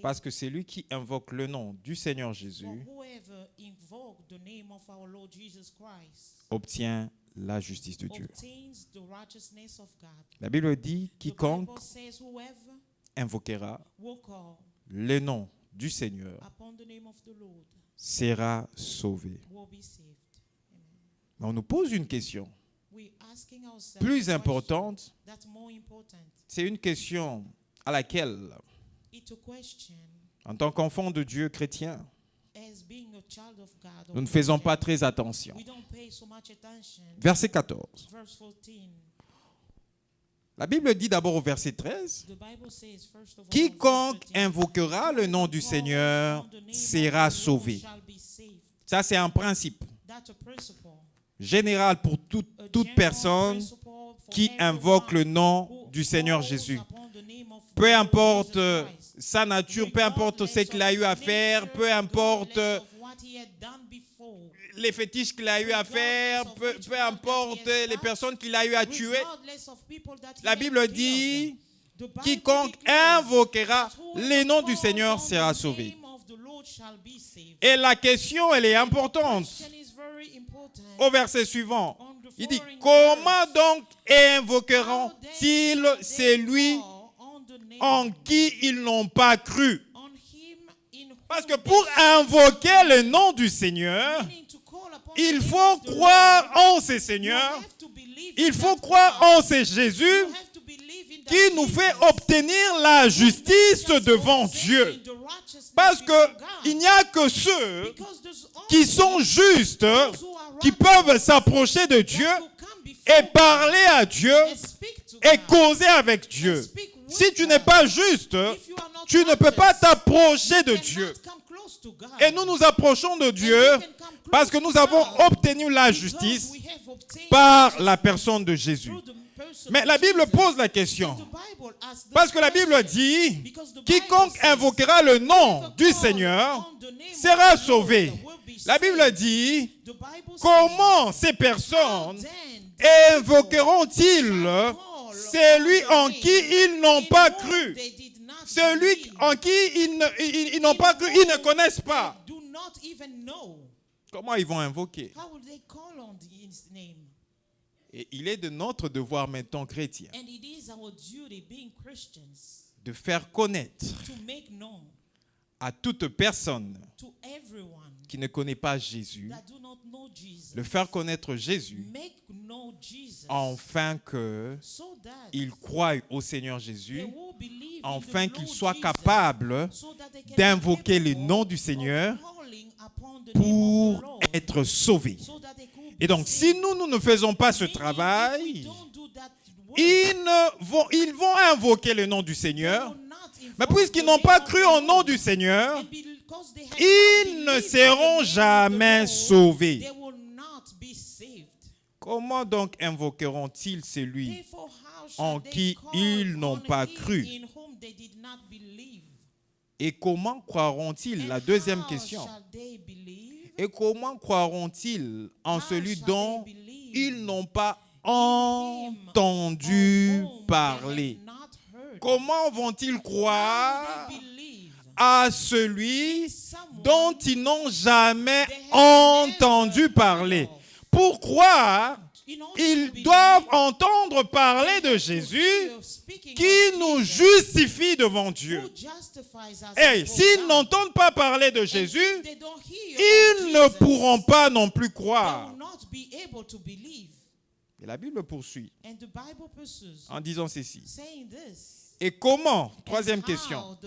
Parce que c'est lui qui invoque le nom du Seigneur Jésus obtient la justice de Dieu. La Bible dit quiconque invoquera le nom du Seigneur sera sauvé. Mais on nous pose une question plus importante. C'est une question à laquelle, en tant qu'enfant de Dieu chrétien, nous ne faisons pas très attention. Verset 14. La Bible dit d'abord au verset 13, quiconque invoquera le nom du Seigneur sera sauvé. Ça, c'est un principe général pour toute personne qui invoque le nom du Seigneur Jésus. Peu importe sa nature, peu importe ce qu'il a eu à faire, peu importe les fétiches qu'il a eu à faire, peu importe les personnes qu'il a eu à tuer. La Bible dit, quiconque invoquera le nom du Seigneur sera sauvé. Et la question, elle est importante. Au verset suivant, il dit, comment donc invoqueront-ils celui en qui ils n'ont pas cru? Parce que pour invoquer le nom du Seigneur, il faut croire en ce Seigneur, il faut croire en ce Jésus qui nous fait obtenir la justice devant Dieu. Parce qu'il n'y a que ceux qui sont justes qui peuvent s'approcher de Dieu et parler à Dieu et causer avec Dieu. Si tu n'es pas juste, tu ne peux pas t'approcher de Dieu. Et nous nous approchons de Dieu parce que nous avons obtenu la justice par la personne de Jésus. Mais la Bible pose la question. Parce que la Bible dit, quiconque invoquera le nom du Seigneur sera sauvé. La Bible dit, comment ces personnes invoqueront-ils celui en qui ils n'ont pas cru? Celui en qui ils n'ont pas cru, ils ne connaissent pas. Comment ils vont invoquer? Et il est de notre devoir maintenant chrétien de faire connaître à toute personne qui ne connaît pas Jésus, de faire connaître Jésus, afin qu'il croie au Seigneur Jésus, afin qu'il soit capable d'invoquer le nom du Seigneur pour être sauvé. Et donc, si nous ne faisons pas ce travail, ils vont invoquer le nom du Seigneur, mais puisqu'ils n'ont pas cru au nom du Seigneur, ils ne seront jamais sauvés. Comment donc invoqueront-ils celui en qui ils n'ont pas cru? Et comment croiront-ils? La deuxième question. Et comment croiront-ils en celui dont ils n'ont pas entendu parler? Comment vont-ils croire à celui dont ils n'ont jamais entendu parler? Pour croire, ils doivent entendre parler de Jésus qui nous justifie devant Dieu. Et s'ils n'entendent pas parler de Jésus, ils ne pourront pas non plus croire. Et la Bible poursuit en disant ceci. Et comment, troisième question,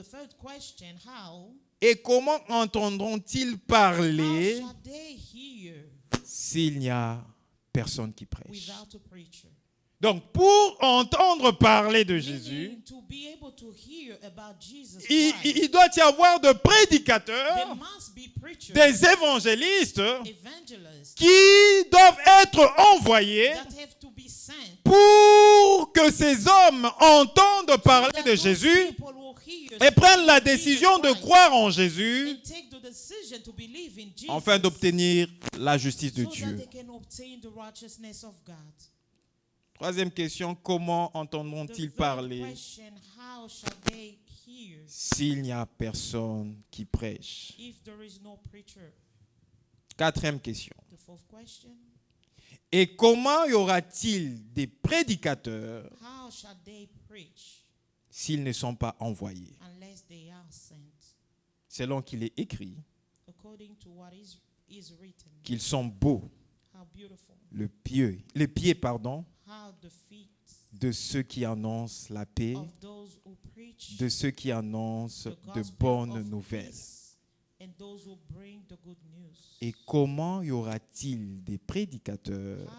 et comment entendront-ils parler s'il n'y a personne qui prêche? Donc, pour entendre parler de Jésus, il doit y avoir de prédicateurs, des évangélistes qui doivent être envoyés pour que ces hommes entendent parler de Jésus et prennent la décision de croire en Jésus afin d'obtenir la justice de Dieu. Troisième question, comment entendront-ils parler s'il n'y a personne qui prêche? Quatrième question. Et comment y aura-t-il des prédicateurs s'ils ne sont pas envoyés? Selon qu'il est écrit qu'ils sont beaux, les pieds, de ceux qui annoncent la paix, de ceux qui annoncent de bonnes nouvelles. Et comment y aura-t-il des prédicateurs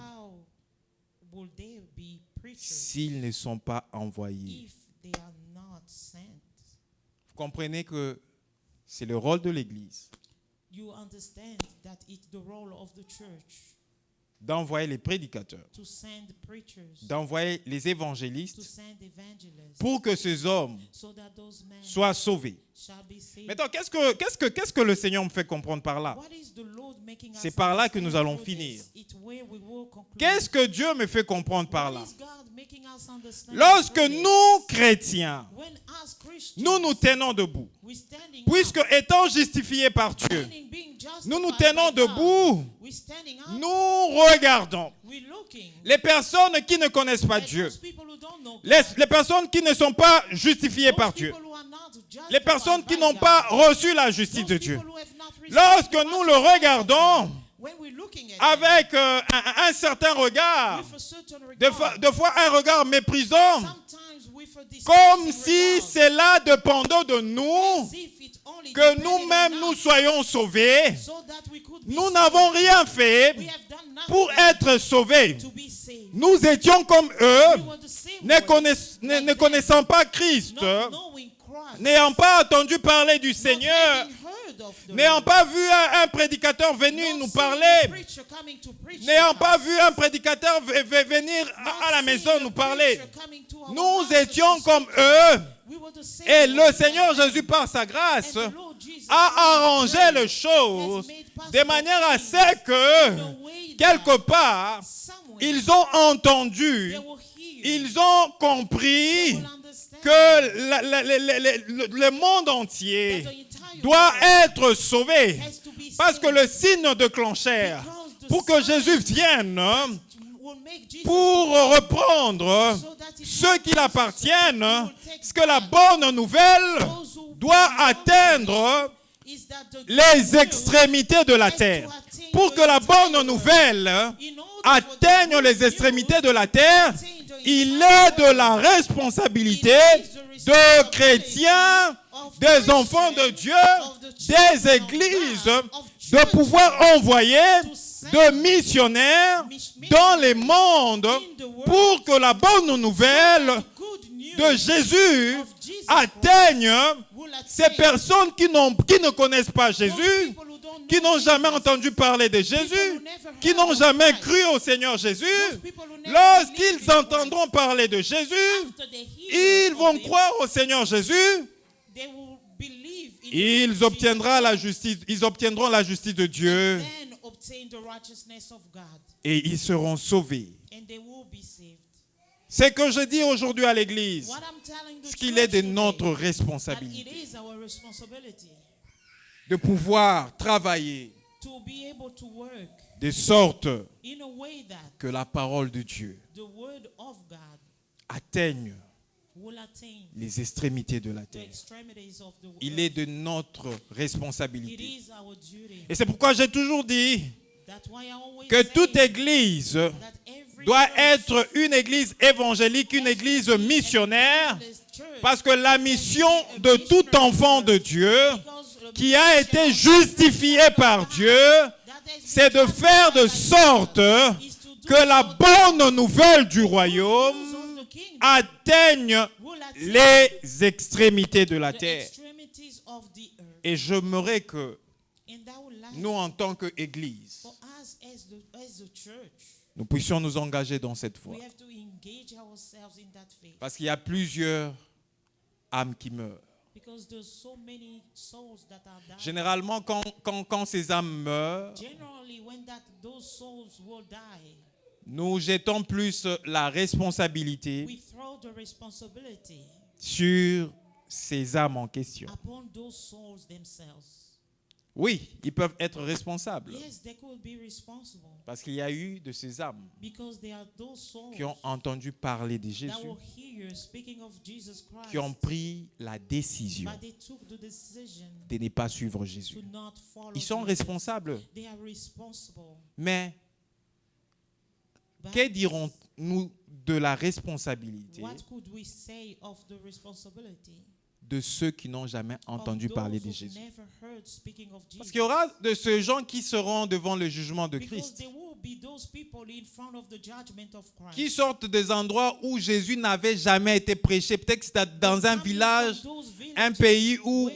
s'ils ne sont pas envoyés? Vous comprenez que c'est le rôle de l'Église d'envoyer les prédicateurs, d'envoyer les évangélistes pour que ces hommes soient sauvés. Maintenant, qu'est-ce que le Seigneur me fait comprendre par là? C'est par là que nous allons finir. Qu'est-ce que Dieu me fait comprendre par là? Lorsque nous, chrétiens, nous nous tenons debout, puisque étant justifiés par Dieu, nous nous tenons debout, nous regardons les personnes qui ne connaissent pas Dieu, les personnes qui ne sont pas justifiées par Dieu, les personnes qui n'ont pas reçu la justice de Dieu. Lorsque nous le regardons avec un certain regard, de fois un regard méprisant, comme si cela dépendait de nous, que nous-mêmes nous soyons sauvés. Nous n'avons rien fait pour être sauvés. Nous étions comme eux, ne connaissant pas Christ, n'ayant pas entendu parler du Seigneur, n'ayant pas vu un prédicateur venir nous parler, n'ayant pas vu un prédicateur venir à la maison nous parler. Nous étions comme eux, Et le Seigneur Jésus, par sa grâce, a arrangé les choses de manière à ce que, quelque part, ils ont entendu, ils ont compris que le monde entier doit être sauvé. Parce que le signe déclencheur, pour que Jésus vienne, pour reprendre ceux qui l'appartiennent, ce que la bonne nouvelle doit atteindre les extrémités de la terre. Pour que la bonne nouvelle atteigne les extrémités de la terre, il est de la responsabilité de chrétiens, des enfants de Dieu, des églises, de pouvoir envoyer de missionnaires dans les mondes pour que la bonne nouvelle de Jésus atteigne ces personnes qui ne connaissent pas Jésus, qui n'ont jamais entendu parler de Jésus, qui n'ont jamais cru au Seigneur Jésus. Lorsqu'ils entendront parler de Jésus, ils vont croire au Seigneur Jésus. Ils obtiendront la justice de Dieu et ils seront sauvés. C'est que je dis aujourd'hui à l'Église, ce qu'il est de notre responsabilité de pouvoir travailler de sorte que la parole de Dieu atteigne les extrémités de la terre. Il est de notre responsabilité. Et c'est pourquoi j'ai toujours dit que toute église doit être une église évangélique, une église missionnaire, parce que la mission de tout enfant de Dieu qui a été justifié par Dieu, c'est de faire de sorte que la bonne nouvelle du royaume atteigne les extrémités de la terre. Et j'aimerais que nous, en tant qu'Église, nous puissions nous engager dans cette voie. Parce qu'il y a plusieurs âmes qui meurent. Généralement, quand ces âmes meurent, nous jetons plus la responsabilité sur ces âmes en question. Oui, ils peuvent être responsables. Parce qu'il y a eu de ces âmes qui ont entendu parler de Jésus, qui ont pris la décision de ne pas suivre Jésus. Ils sont responsables. Mais que dirons-nous de la responsabilité de ceux qui n'ont jamais entendu parler de Jésus? Parce qu'il y aura de ces gens qui seront devant le jugement de Christ, qui sortent des endroits où Jésus n'avait jamais été prêché. Peut-être que c'est dans un village, un pays où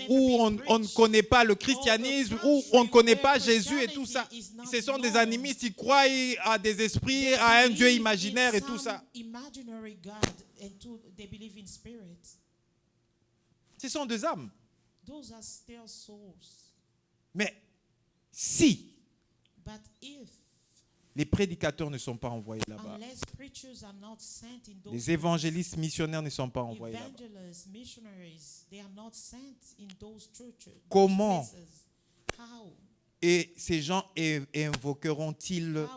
on ne connaît pas le christianisme, où on ne connaît pas Jésus et tout ça. Ce sont des animistes, ils croient à des esprits, à un Dieu imaginaire et tout ça. Ce sont des âmes. Mais si les prédicateurs ne sont pas envoyés là-bas, les évangélistes missionnaires ne sont pas envoyés là-bas, comment et ces gens invoqueront-ils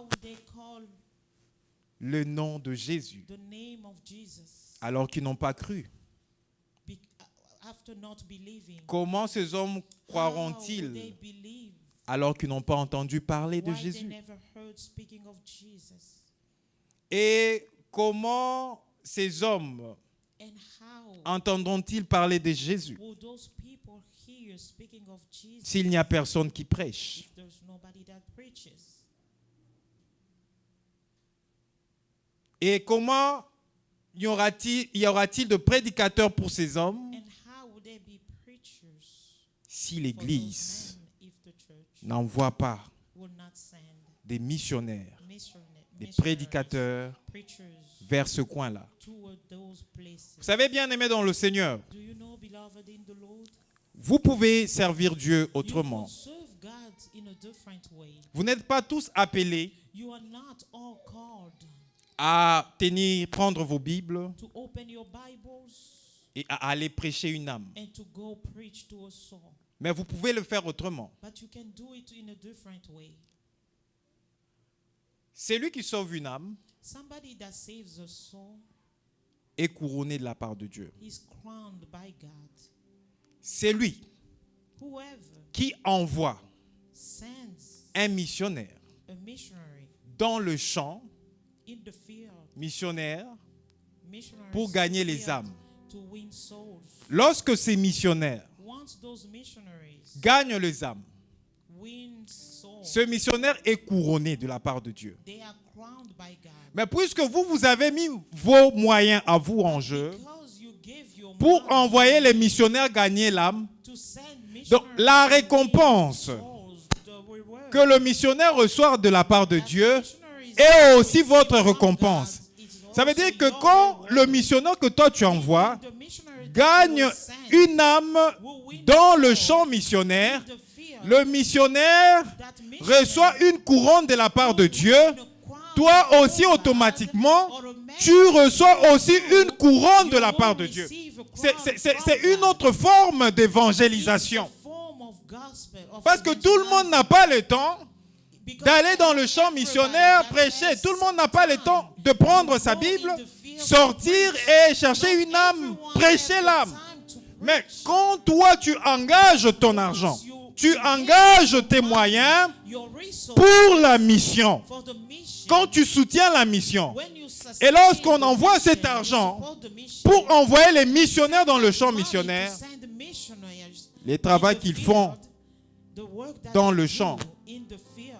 le nom de Jésus alors qu'ils n'ont pas cru? Comment ces hommes croiront-ils alors qu'ils n'ont pas entendu parler de Jésus? Et comment ces hommes entendront-ils parler de Jésus s'il n'y a personne qui prêche? Et comment y aura-t-il de prédicateurs pour ces hommes si l'Église n'envoie pas des missionnaires des missionaries, prédicateurs preachers vers ce coin-là. toward those places. Vous savez, bien aimé dans le Seigneur, Do you know, beloved in the Lord? vous pouvez servir Dieu You can autrement. serve God in a different way. Vous n'êtes pas tous appelés You are not all called à prendre vos Bibles to open your Bibles et à aller prêcher une âme. and to go preach to a soul. Mais vous pouvez le faire autrement. But you can do it in a different way. Celui qui sauve une âme Somebody that saves a soul est couronné de la part de Dieu. is crowned by God. C'est lui Whoever qui envoie sends un missionnaire a missionary dans le champ, in the field, missionnaire, missionaries pour gagner in the les field âmes. to win souls. Lorsque ces missionnaires Once those missionaries gagnent les âmes, win souls, ce missionnaire est couronné de la part de Dieu. they are crowned by God. Mais puisque vous avez mis vos moyens à vous en jeu Because you gave your pour money envoyer les missionnaires gagner l'âme, to send donc missionaries la to win récompense souls, the reward que le missionnaire reçoit de la part de that Dieu missionaries est aussi receive votre from récompense. God is Ça veut also dire que your quand reward. le missionnaire que toi tu envoies The missionary that gagne you will send une âme will win dans the le soul champ missionnaire, in the field. le missionnaire That missionary reçoit une couronne de la part de will Dieu. win a crown Toi from aussi God. automatiquement, Automatically, tu reçois aussi une couronne de you la part will de Dieu. receive a C'est crown c'est from une God. autre forme It's d'évangélisation. a form of gospel, of Parce que tout le monde n'a pas le temps Because d'aller dans le champ everybody missionnaire, that prêcher. has Tout le monde n'a pas le time temps de prendre to sa go Bible, in the field sortir to preach. et chercher Not une âme, everyone prêcher has the l'âme. time to Mais preach. quand toi tu engages ton argent, tu engages tes moyens Your resources pour la mission, for the mission, quand tu soutiens la mission, when you et lorsqu'on sustain the envoie mission, cet you argent support the mission, pour envoyer les missionnaires dans le champ money to missionnaire, send the missionaries les in travaux the qu'ils field, font the work that dans they le do champ, in the field,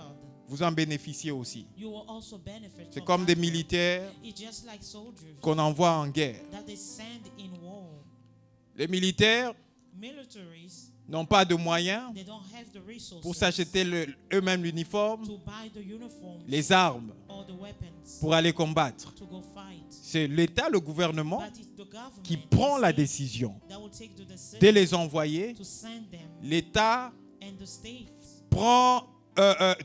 vous en bénéficiez aussi. you will also benefit C'est from comme that des work. militaires It's just like soldiers qu'on envoie en guerre. that they send in war. Les militaires Militaries, n'ont pas de moyens they don't have the resources pour s'acheter eux-mêmes l'uniforme, to buy the uniforms les armes or the weapons pour aller combattre. to go fight. C'est l'État, le gouvernement, But it's the government qui prend la the state, décision that will take the decision de les envoyer. to send them, L'État and the states prend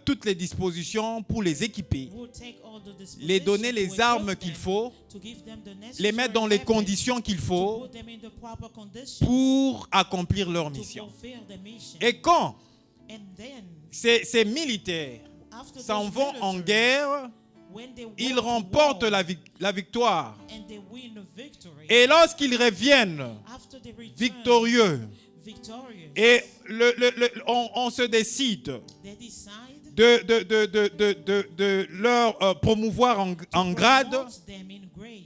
toutes les dispositions pour les équiper, will take all the les donner dispositions les to armes equip qu'il them, faut, to give them the les necessary mettre dans les weapons, conditions qu'il to faut put them in the proper conditions pour accomplir leur to mission. fulfill the mission. Et quand And then, ces militaires after s'en those vont en militaries, guerre, when they ils go to remportent war la victoire. and they win a victory, Et lorsqu'ils reviennent after they return victorieux, victorious, et on se décide they decide de leur promouvoir en grade, promote them in grade.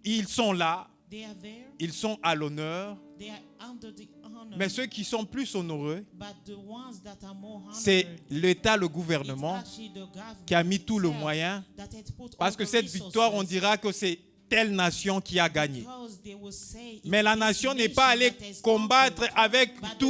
ils sont là, They are there, ils sont à l'honneur. they are under the honor. Mais ceux qui sont plus honoreux, But the ones that are more c'est honored, l'État, le it's gouvernement, actually the government qui a mis tout le itself moyen. that has put Parce all que the cette victoire, on resources, dira que c'est telle nation qui a gagné. because they will say it's Mais la this nation n'est nation pas allée that has combattre conquered. avec But the toute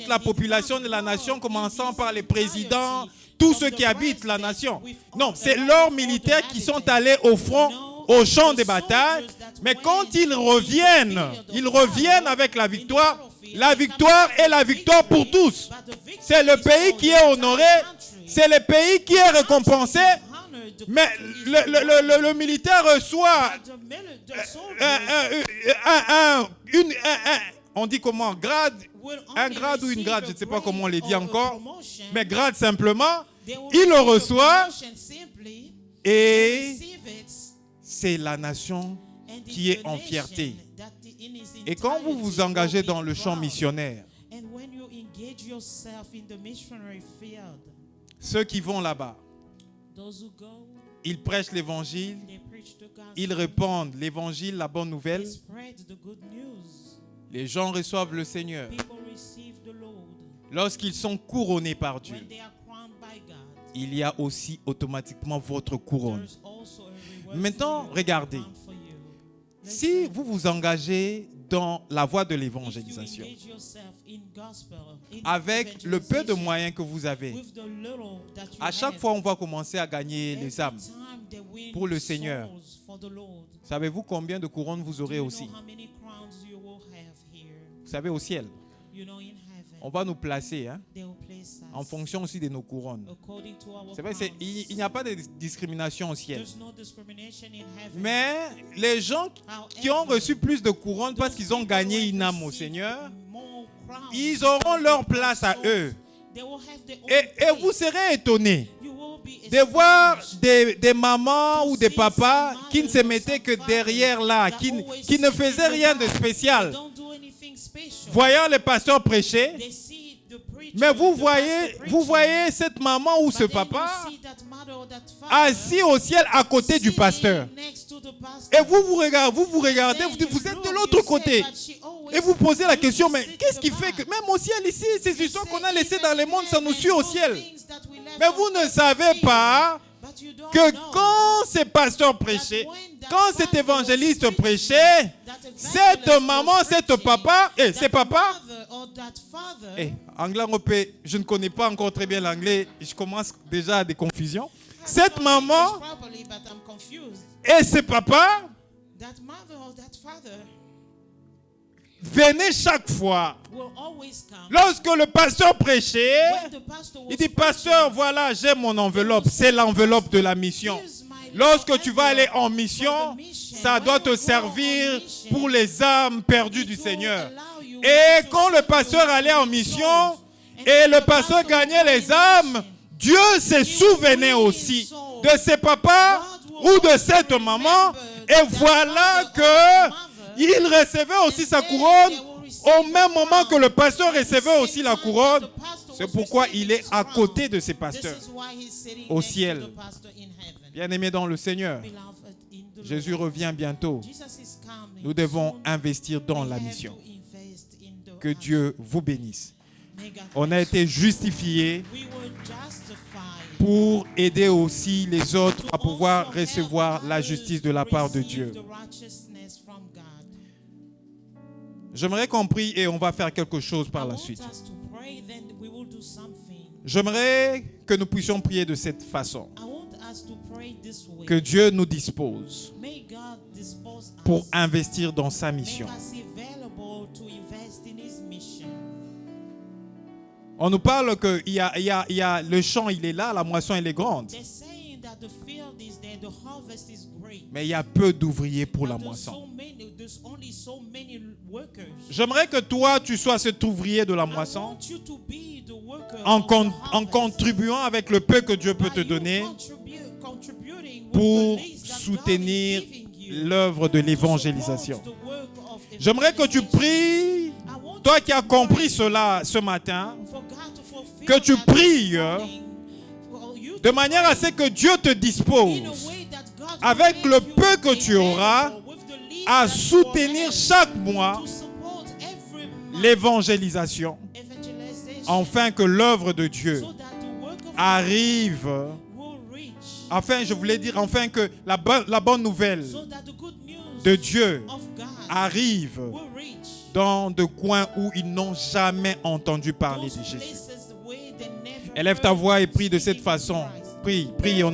nation la did population not de la go nation, in commençant its par les entirety présidents, tous of ceux the qui habitent la president nation. with Non, all- c'est along leurs with all the militaires qui sont inhabitants. allés au front, No, au champ the des batailles. soldiers that Mais went quand ils in the reviennent, field of ils battle, reviennent avec la in the victoire. battlefield, La they come victoire back est la with victoire pour victory, tous. but the victory C'est le is pays for qui the est entire honoré, country. c'est le pays qui est récompensé. Honored, the Mais country is le militaire reçoit but the soldiers on dit comment, grade, will un only grade ou une receive grade, a je ne sais pas comment on les dit grade or a encore, promotion. mais grade simplement, They will il le receive a reçoit promotion simply, et receive it, c'est la nation and it's qui est the en nation fierté. that in its Et quand vous entirety vous engagez will be dans le champ proud. missionnaire, And when you engage yourself in the missionary field, ceux qui vont là-bas, those who go, ils prêchent l'évangile, they preach the gospel, ils répandent l'évangile, la bonne nouvelle, they spread the good news. les gens reçoivent le Seigneur. People receive the Lord. Lorsqu'ils sont couronnés par Dieu, When they are crowned by God, il y a aussi automatiquement votre couronne. there's also a reward Maintenant, for you, regardez. a crown for you. Si vous vous engagez dans la voie de If you l'évangélisation, engage yourself in gospel, in avec le peu de evangelization, moyens que vous avez, with the little that you à chaque have, fois on va commencer à gagner every les âmes. time they win pour le Seigneur. souls for the Lord. Savez-vous combien de couronnes vous Do aurez you aussi? know how many crowns you will have here? Vous savez, au ciel, You know, in heaven, on va nous placer they will place us en fonction aussi de nos couronnes. according to our C'est vrai, crowns. il n'y a pas de discrimination au ciel. There's no discrimination in heaven. Mais les gens qui ont reçu plus de couronnes parce qu'ils ont gagné une âme au Seigneur, ils auront leur place à eux. Et vous serez étonnés de voir des mamans ou des papas qui ne se mettaient que derrière là, qui ne faisaient rien de spécial. Voyant les pasteurs prêcher, mais vous voyez cette maman ou ce papa assis au ciel à côté du pasteur. Et vous regardez, vous dites, vous êtes de l'autre côté. Et vous posez la question, mais qu'est-ce qui fait que même au ciel ici, ces histoires qu'on a laissées dans le monde, ça nous suit au ciel. Mais vous ne savez pas que quand ces pasteurs prêchaient, quand cet évangéliste prêchait, cette maman, cet papa, ces papas, anglais européen, je ne connais pas encore très bien l'anglais, je commence déjà à des confusions. Cette maman et ces papas venaient chaque fois. Lorsque le pasteur prêchait, il dit, pasteur, voilà, j'ai mon enveloppe, c'est l'enveloppe de la mission. Lorsque tu vas aller en mission, ça doit te servir pour les âmes perdues du Seigneur. Et quand le pasteur allait en mission et le pasteur gagnait les âmes, Dieu se souvenait aussi de ses papas ou de cette maman. Et voilà que il recevait aussi sa couronne au même moment que le pasteur recevait aussi la couronne. C'est pourquoi il est à côté de ses pasteurs au ciel. Bien-aimés dans le Seigneur, Jésus revient bientôt. Nous devons investir dans la mission. Que Dieu vous bénisse. On a été justifiés pour aider aussi les autres à pouvoir recevoir la justice de la part de Dieu. J'aimerais qu'on prie et on va faire quelque chose par la suite. J'aimerais que nous puissions prier de cette façon. Que Dieu nous dispose pour investir dans sa mission. On nous parle que il y a le champ, il est là, la moisson, elle est grande. Mais il y a peu d'ouvriers pour la moisson. J'aimerais que toi, tu sois cet ouvrier de la moisson en contribuant avec le peu que Dieu peut te donner pour soutenir l'œuvre de l'évangélisation. J'aimerais que tu pries, toi qui as compris cela ce matin, que tu pries de manière à ce que Dieu te dispose, avec le peu que tu auras, à soutenir chaque mois l'évangélisation, afin que l'œuvre de Dieu arrive, afin que la bonne nouvelle de Dieu arrive dans des coins où ils n'ont jamais entendu parler de Jésus. Élève ta voix et prie de cette façon. Prie au nom